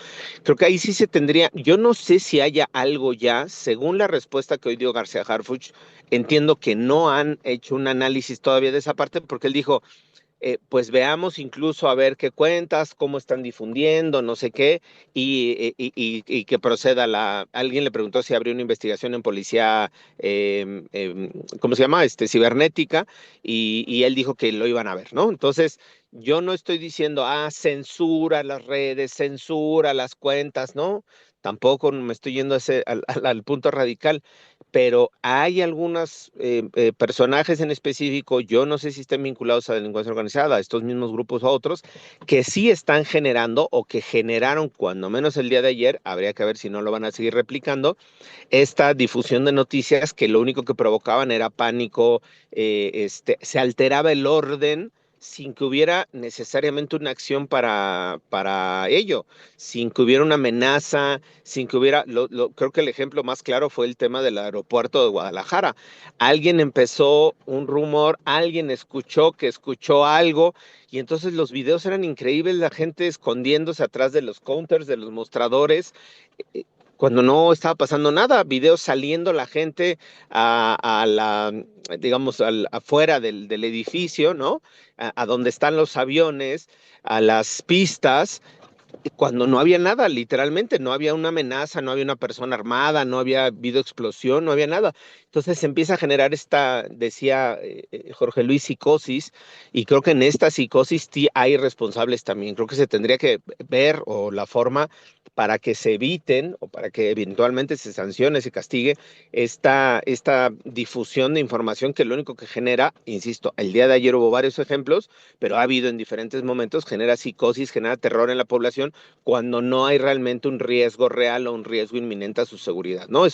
creo que ahí sí se tendría, yo no sé si haya algo ya, según la respuesta que hoy dio García Harfuch, entiendo que no han hecho un análisis todavía de esa parte porque él dijo, pues veamos incluso a ver qué cuentas, cómo están difundiendo, no sé qué, y que proceda Alguien le preguntó si habría una investigación en policía, ¿cómo se llama? Cibernética, y él dijo que lo iban a ver, ¿no? Entonces, yo no estoy diciendo, censura las redes, censura las cuentas, ¿no? Tampoco me estoy yendo al punto radical, pero hay algunos personajes en específico, yo no sé si estén vinculados a delincuencia organizada, a estos mismos grupos o a otros, que sí están generando o que generaron, cuando menos el día de ayer, habría que ver si no lo van a seguir replicando, esta difusión de noticias que lo único que provocaban era pánico, se alteraba el orden sin que hubiera necesariamente una acción para ello, sin que hubiera una amenaza, sin que hubiera, creo que el ejemplo más claro fue el tema del aeropuerto de Guadalajara. Alguien empezó un rumor, alguien escuchó algo, y entonces los videos eran increíbles, la gente escondiéndose atrás de los counters, de los mostradores, cuando no estaba pasando nada, videos saliendo la gente digamos, afuera del edificio, ¿no? A donde están los aviones, a las pistas, cuando no había nada, literalmente, no había una amenaza, no había una persona armada, no había habido explosión, no había nada. Entonces se empieza a generar decía Jorge Luis, psicosis, y creo que en esta psicosis sí hay responsables también. Creo que se tendría que ver o la forma para que se eviten o para que eventualmente se sancione, se castigue esta difusión de información que lo único que genera, insisto, el día de ayer hubo varios ejemplos, pero ha habido en diferentes momentos, genera psicosis, genera terror en la población cuando no hay realmente un riesgo real o un riesgo inminente a su seguridad, ¿no?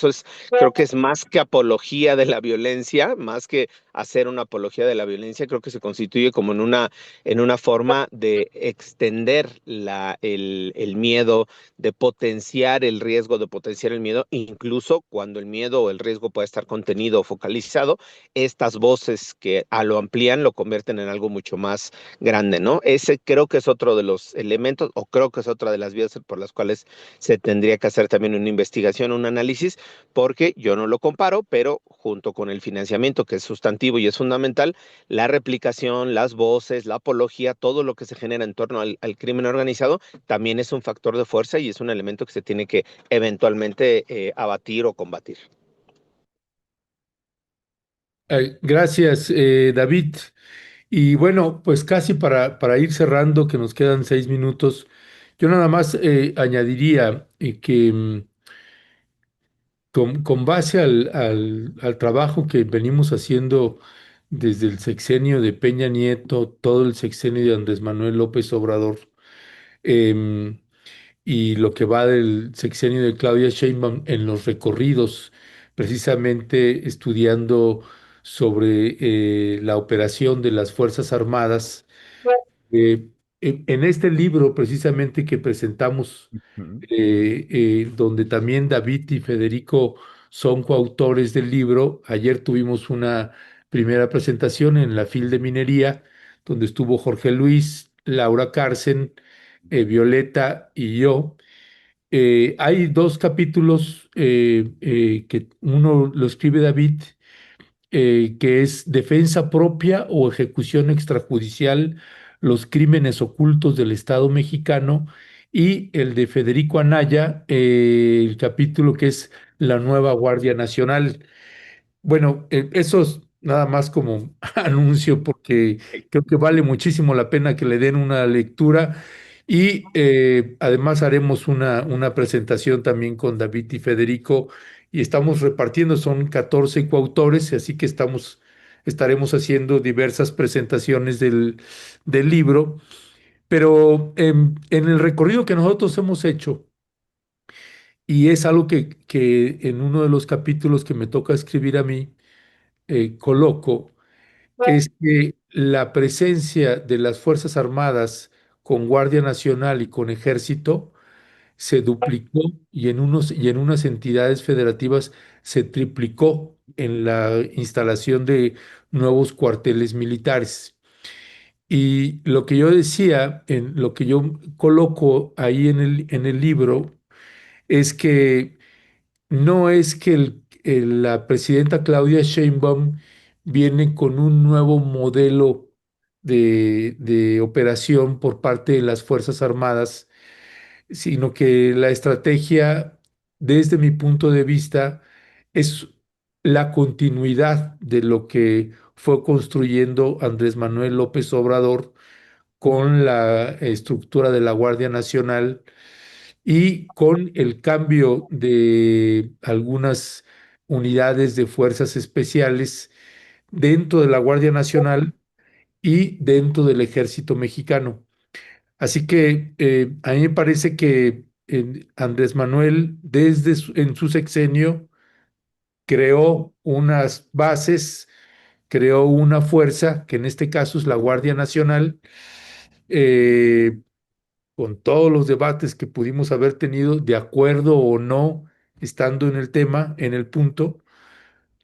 Creo que es más que apología de la violencia, más que hacer una apología de la violencia, creo que se constituye como en una forma de extender el miedo, de potenciar el riesgo, de potenciar el miedo, incluso cuando el miedo o el riesgo puede estar contenido o focalizado, estas voces que lo amplían lo convierten en algo mucho más grande, ¿no? Ese creo que es otro de los elementos, o creo que es otra de las vías por las cuales se tendría que hacer también una investigación, un análisis, porque yo no lo comparo, pero junto con el financiamiento, que es sustantivo y es fundamental, la replicación, las voces, la apología, todo lo que se genera en torno al crimen organizado, también es un factor de fuerza y es un elemento que se tiene que eventualmente abatir o combatir. Gracias, David. Y bueno, pues casi para ir cerrando, que nos quedan 6 minutos, yo nada más añadiría que con base al trabajo que venimos haciendo desde el sexenio de Peña Nieto, todo el sexenio de Andrés Manuel López Obrador, em, y lo que va del sexenio de Claudia Sheinbaum en los recorridos, precisamente estudiando sobre la operación de las Fuerzas Armadas. En este libro precisamente que presentamos, Ujú. donde también David y Federico son coautores del libro, ayer tuvimos una primera presentación en la FIL de Minería, donde estuvo Jorge Luis, Laura Carcen, Violeta y yo. Hay dos capítulos, que uno lo escribe David, que es Defensa propia o ejecución extrajudicial, los crímenes ocultos del Estado mexicano, y el de Federico Anaya, el capítulo que es La nueva Guardia Nacional. Bueno, eso es nada más como anuncio porque creo que vale muchísimo la pena que le den una lectura, y además haremos una presentación también con David y Federico, y estamos repartiendo, son 14 coautores, así que estamos estaremos haciendo diversas presentaciones del libro, pero en el recorrido que nosotros hemos hecho, y es algo que en uno de los capítulos que me toca escribir a mí, coloco, es que la presencia de las Fuerzas Armadas con Guardia Nacional y con Ejército se duplicó y en unas entidades federativas se triplicó en la instalación de nuevos cuarteles militares. Y lo que yo decía, en lo que yo coloco ahí en el libro, es que no es que la presidenta Claudia Sheinbaum viene con un nuevo modelo de operación por parte de las Fuerzas Armadas, sino que la estrategia, desde mi punto de vista, es la continuidad de lo que fue construyendo Andrés Manuel López Obrador con la estructura de la Guardia Nacional y con el cambio de algunas unidades de fuerzas especiales dentro de la Guardia Nacional y dentro del Ejército Mexicano. Así que a mí me parece que Andrés Manuel, en su sexenio, creó unas bases, creó una fuerza, que en este caso es la Guardia Nacional, eh, con todos los debates que pudimos haber tenido, de acuerdo o no, estando en el tema, en el punto,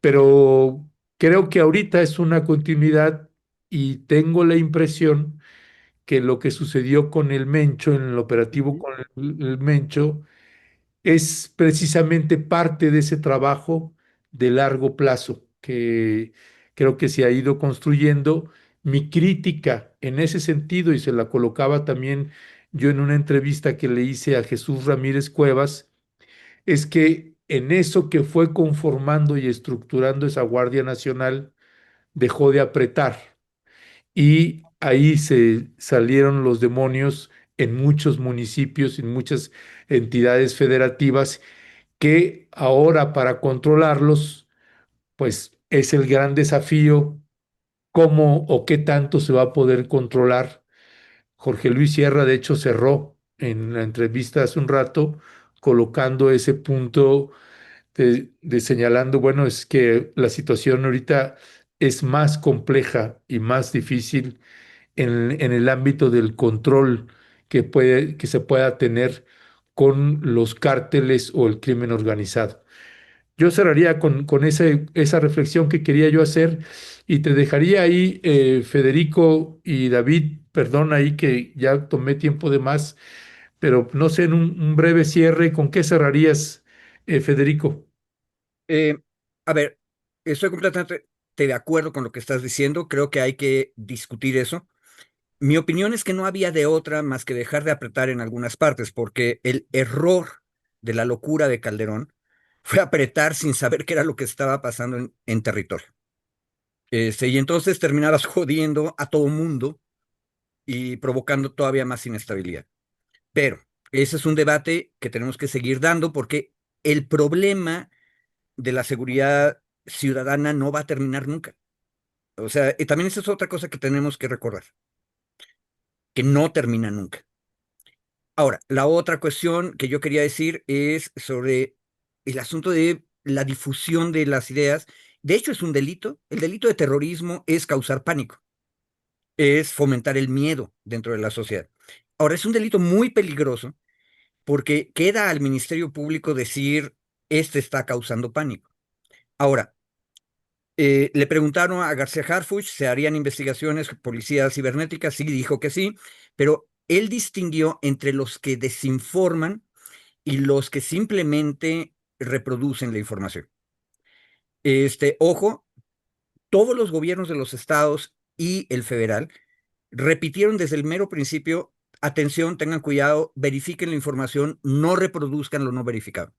pero creo que ahorita es una continuidad y tengo la impresión que lo que sucedió con el Mencho, en el operativo con el Mencho, es precisamente parte de ese trabajo de largo plazo que creo que se ha ido construyendo. Mi crítica en ese sentido, y se la colocaba también yo en una entrevista que le hice a Jesús Ramírez Cuevas, es que en eso que fue conformando y estructurando esa Guardia Nacional, dejó de apretar y ahí se salieron los demonios en muchos municipios, en muchas entidades federativas, que ahora para controlarlos, pues es el gran desafío cómo o qué tanto se va a poder controlar. Jorge Luis Sierra, de hecho, cerró en la entrevista hace un rato colocando ese punto de señalando, bueno, es que la situación ahorita es más compleja y más difícil en el ámbito del control que se pueda tener con los cárteles o el crimen organizado. Yo cerraría con esa reflexión que quería yo hacer y te dejaría ahí, Federico y David, perdón ahí que ya tomé tiempo de más, pero no sé, en un breve cierre, ¿con qué cerrarías, Federico? Eh, a ver, estoy completamente de acuerdo con lo que estás diciendo. Creo que hay que discutir eso. Mi opinión es que no había de otra más que dejar de apretar en algunas partes, porque el error de la locura de Calderón fue apretar sin saber qué era lo que estaba pasando en territorio. Y entonces terminabas jodiendo a todo mundo y provocando todavía más inestabilidad. Pero ese es un debate que tenemos que seguir dando porque el problema de la seguridad ciudadana no va a terminar nunca. O sea, y también esa es otra cosa que tenemos que recordar, que no termina nunca. Ahora, la otra cuestión que yo quería decir es sobre el asunto de la difusión de las ideas. De hecho, es un delito. El delito de terrorismo es causar pánico, es fomentar el miedo dentro de la sociedad. Ahora, es un delito muy peligroso porque queda al Ministerio Público decir, este está causando pánico. Ahora, le preguntaron a García Harfuch, ¿se harían investigaciones policías cibernéticas? Sí, dijo que sí, pero él distinguió entre los que desinforman y los que simplemente reproducen la información. Ojo, todos los gobiernos de los estados y el federal repitieron desde el mero principio, atención, tengan cuidado, verifiquen la información, no reproduzcan lo no verificado.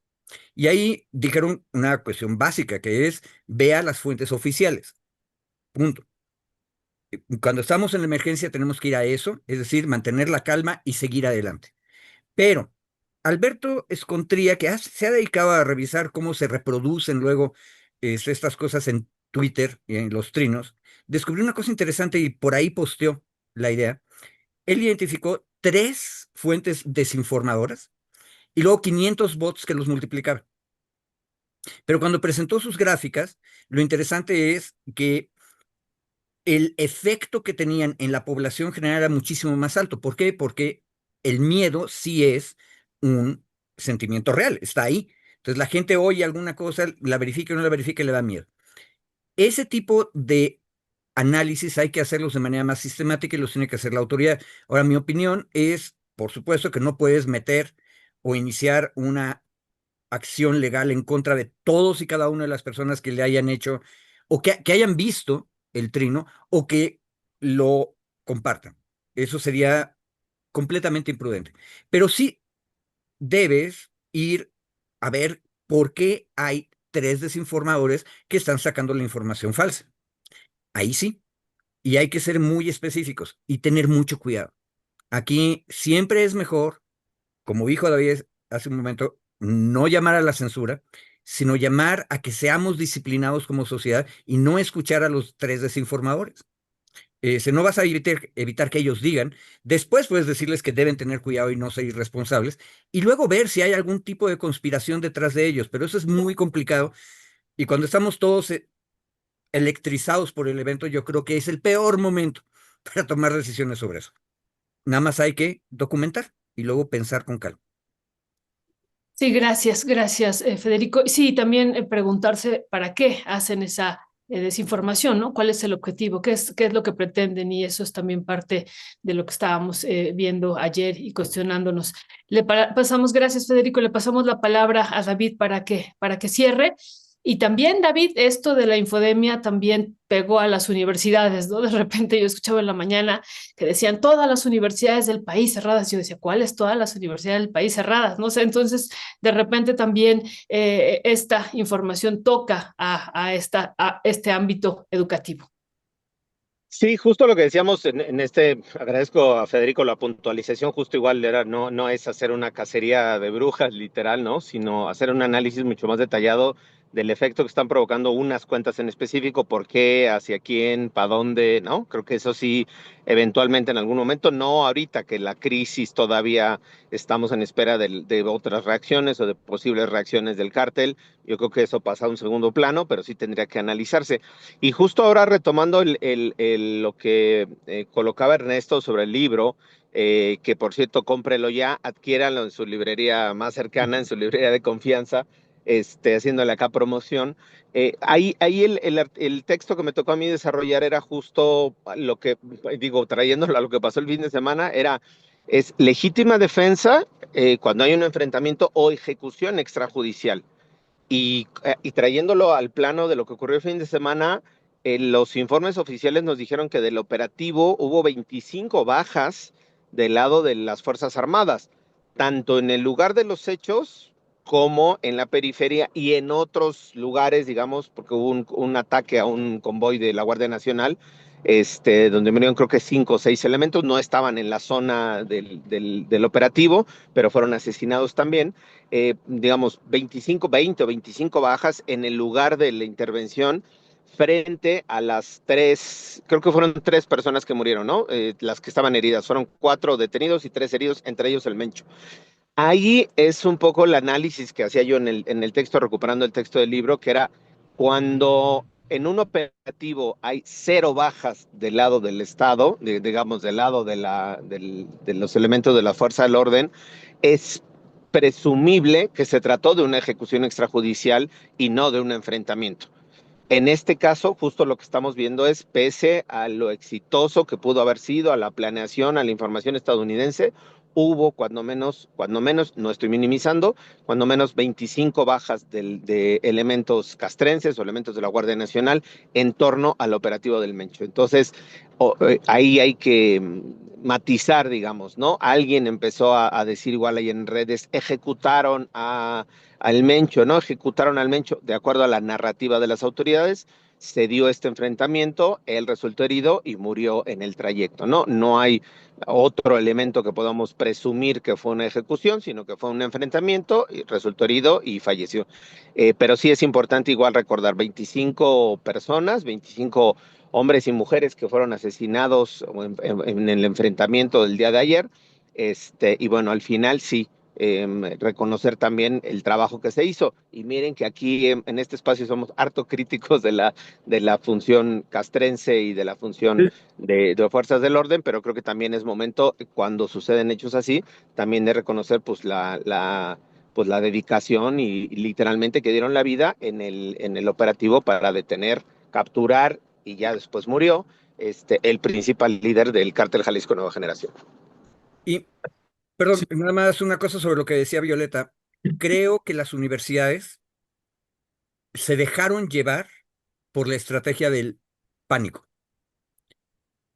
Y ahí dijeron una cuestión básica que es, vea las fuentes oficiales. Punto. Cuando estamos en la emergencia tenemos que ir a eso, es decir, mantener la calma y seguir adelante. Pero Alberto Escontría, que se ha dedicado a revisar cómo se reproducen luego estas cosas en Twitter y en los trinos, descubrió una cosa interesante y por ahí posteó la idea. Él identificó 3 fuentes desinformadoras y luego 500 bots que los multiplicaban. Pero cuando presentó sus gráficas, lo interesante es que el efecto que tenían en la población general era muchísimo más alto. ¿Por qué? Porque el miedo sí es un sentimiento real, está ahí. Entonces la gente oye alguna cosa, la verifica o no la verifica y le da miedo. Ese tipo de análisis hay que hacerlos de manera más sistemática y los tiene que hacer la autoridad. Ahora, mi opinión es, por supuesto, que no puedes meter o iniciar una acción legal en contra de todos y cada una de las personas que le hayan hecho o que hayan visto el trino o que lo compartan. Eso sería completamente imprudente. Pero sí debes ir a ver por qué hay 3 desinformadores que están sacando la información falsa. Ahí sí. Y hay que ser muy específicos y tener mucho cuidado. Aquí siempre es mejor, como dijo David hace un momento, no llamar a la censura, sino llamar a que seamos disciplinados como sociedad y no escuchar a los 3 desinformadores. Si no vas a evitar que ellos digan, después puedes decirles que deben tener cuidado y no ser irresponsables, y luego ver si hay algún tipo de conspiración detrás de ellos, pero eso es muy complicado, y cuando estamos todos electrizados por el evento, yo creo que es el peor momento para tomar decisiones sobre eso. Nada más hay que documentar y luego pensar con calma. Sí, gracias, Federico. Sí, también preguntarse para qué hacen esa desinformación, ¿no? ¿Cuál es el objetivo? Qué es lo que pretenden? Y eso es también parte de lo que estábamos viendo ayer y cuestionándonos. Pasamos, gracias, Federico, le pasamos la palabra a David para que cierre. Y también, David, esto de la infodemia también pegó a las universidades, ¿no? De repente yo escuchaba en la mañana que decían todas las universidades del país cerradas. Yo decía, ¿cuáles todas las universidades del país cerradas? No sé, entonces de repente también esta información toca a este ámbito educativo. Sí, justo lo que decíamos en este, agradezco a Federico la puntualización, justo igual era, no es hacer una cacería de brujas literal, ¿no? Sino hacer un análisis mucho más detallado del efecto que están provocando unas cuentas en específico, por qué, hacia quién, para dónde, ¿no? Creo que eso sí, eventualmente en algún momento, no ahorita que la crisis todavía estamos en espera de otras reacciones o de posibles reacciones del cártel, yo creo que eso pasa a un segundo plano, pero sí tendría que analizarse. Y justo ahora retomando lo que colocaba Ernesto sobre el libro, que por cierto, cómprelo ya, adquiéranlo en su librería más cercana, en su librería de confianza, haciéndole acá promoción. Ahí el texto que me tocó a mí desarrollar era justo lo que, digo, trayéndolo a lo que pasó el fin de semana, es legítima defensa cuando hay un enfrentamiento o ejecución extrajudicial. Y trayéndolo al plano de lo que ocurrió el fin de semana, los informes oficiales nos dijeron que del operativo hubo 25 bajas del lado de las Fuerzas Armadas, tanto en el lugar de los hechos como en la periferia y en otros lugares, digamos, porque hubo un ataque a un convoy de la Guardia Nacional, donde murieron creo que 5 o 6 elementos, no estaban en la zona del operativo, pero fueron asesinados también. Digamos, 20 o 25 bajas en el lugar de la intervención frente a las 3, creo que fueron 3 personas que murieron, ¿no? Las que estaban heridas, fueron 4 detenidos y 3 heridos, entre ellos el Mencho. Ahí es un poco el análisis que hacía yo en el texto, recuperando el texto del libro, que era cuando en un operativo hay 0 bajas del lado del Estado, digamos, del lado de los elementos de la fuerza del orden, es presumible que se trató de una ejecución extrajudicial y no de un enfrentamiento. En este caso, justo lo que estamos viendo es, pese a lo exitoso que pudo haber sido, a la planeación, a la información estadounidense, hubo cuando menos, no estoy minimizando, cuando menos 25 bajas de elementos castrenses o elementos de la Guardia Nacional en torno al operativo del Mencho. Entonces, ahí hay que matizar, digamos, ¿no? Alguien empezó a decir igual ahí en redes, ejecutaron al Mencho, ¿no? Ejecutaron al Mencho de acuerdo a la narrativa de las autoridades. se dio este enfrentamiento, él resultó herido y murió en el trayecto, ¿no? No hay otro elemento que podamos presumir que fue una ejecución, sino que fue un enfrentamiento, y resultó herido y falleció. Pero sí es importante igual recordar 25 personas, 25 hombres y mujeres que fueron asesinados en el enfrentamiento del día de ayer. Y bueno, al final sí, reconocer también el trabajo que se hizo. Y miren que aquí en este espacio somos harto críticos de la función castrense y de la función de fuerzas del orden, pero creo que también es momento, cuando suceden hechos así, también de reconocer pues pues la dedicación y literalmente que dieron la vida en el operativo para detener, capturar y ya después murió el principal líder del cártel Jalisco Nueva Generación. Y, Sí, perdón, nada más una cosa sobre lo que decía Violeta. Creo que las universidades se dejaron llevar por la estrategia del pánico.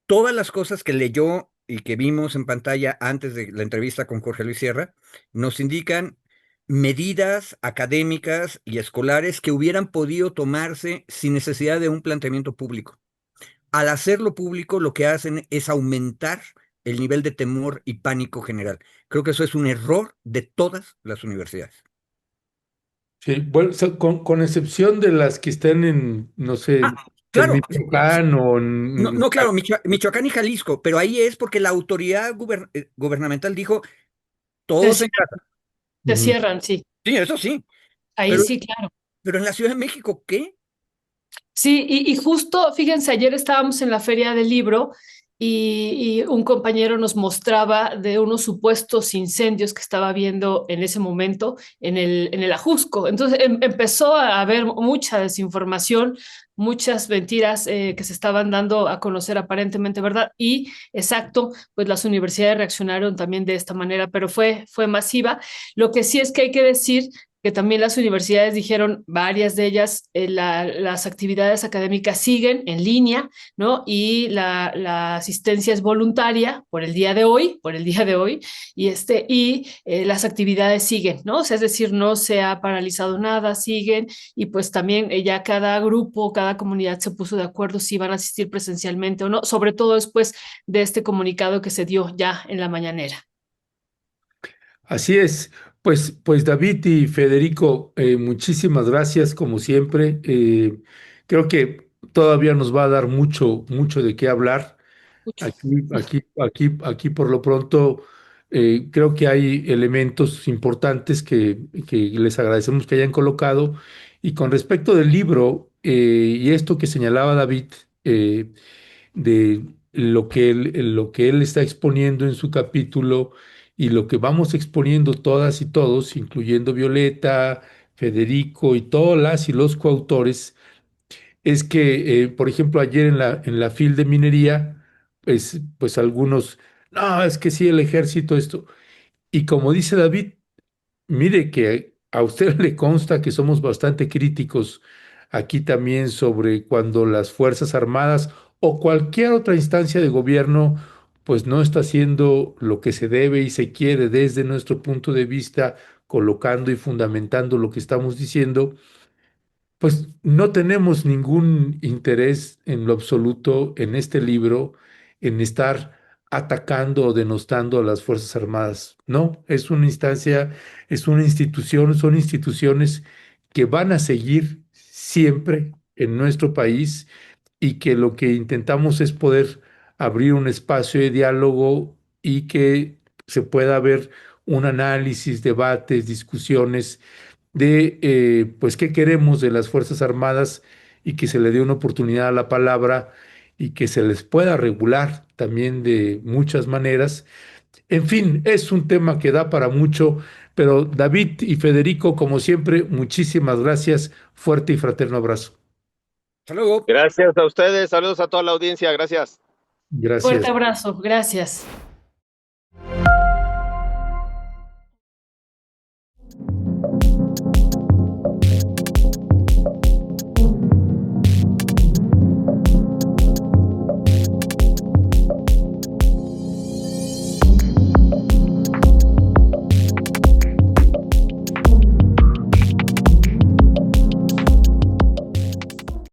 Todas las cosas que leyó y que vimos en pantalla antes de la entrevista con Jorge Luis Sierra nos indican medidas académicas y escolares que hubieran podido tomarse sin necesidad de un planteamiento público. Al hacerlo público, lo que hacen es aumentar el nivel de temor y pánico general. Creo que eso es un error de todas las universidades. sí, bueno, con excepción de las que están en, no sé, en Claro, Michoacán o no, en... no, claro, Michoacán y Jalisco, pero ahí es porque la autoridad gubernamental dijo Se, todos en cie- casa. se Ujú. cierran, sí. Sí, eso sí, Ahí pero, sí, claro. pero en la Ciudad de México, ¿qué? Sí, y justo, fíjense, ayer estábamos en la Feria del Libro y un compañero nos mostraba de unos supuestos incendios que estaba viendo en ese momento en el Ajusco. Entonces empezó a haber mucha desinformación, muchas mentiras que se estaban dando a conocer aparentemente, ¿verdad? Y exacto, pues las universidades reaccionaron también de esta manera, pero fue masiva. Lo que sí es que hay que decir que también las universidades dijeron, varias de ellas, las actividades académicas siguen en línea, ¿no? Y la asistencia es voluntaria por el día de hoy, y las actividades siguen, ¿no? O sea, es decir, no se ha paralizado nada, siguen, y pues también ya cada grupo, cada comunidad se puso de acuerdo si van a asistir presencialmente o no, sobre todo después de este comunicado que se dio ya en la mañanera. Así es. Pues David y Federico, muchísimas gracias como siempre. Creo que todavía nos va a dar mucho, mucho de qué hablar. Mucho. Aquí por lo pronto, creo que hay elementos importantes que les agradecemos que hayan colocado. Y con respecto del libro, y esto que señalaba David, eh, de lo que él está exponiendo en su capítulo y lo que vamos exponiendo todas y todos, incluyendo Violeta, Federico y todas las y los coautores, es que, por ejemplo, ayer en la FIL de minería, pues algunos, no, es que sí, el ejército, esto. Y como dice David, mire que a usted le consta que somos bastante críticos aquí también sobre cuando las Fuerzas Armadas o cualquier otra instancia de gobierno pues no está haciendo lo que se debe y se quiere desde nuestro punto de vista, colocando y fundamentando lo que estamos diciendo. Pues no tenemos ningún interés en lo absoluto en este libro en estar atacando o denostando a las Fuerzas Armadas. No, es una instancia, es una institución, son instituciones que van a seguir siempre en nuestro país y que lo que intentamos es poder abrir un espacio de diálogo y que se pueda ver un análisis, debates, discusiones de pues qué queremos de las Fuerzas Armadas y que se le dé una oportunidad a la palabra y que se les pueda regular también de muchas maneras. En fin, es un tema que da para mucho, pero David y Federico, como siempre, muchísimas gracias. Fuerte y fraterno abrazo. Hasta luego. Gracias a ustedes, saludos a toda la audiencia, gracias. Fuerte Gracias. abrazo, gracias.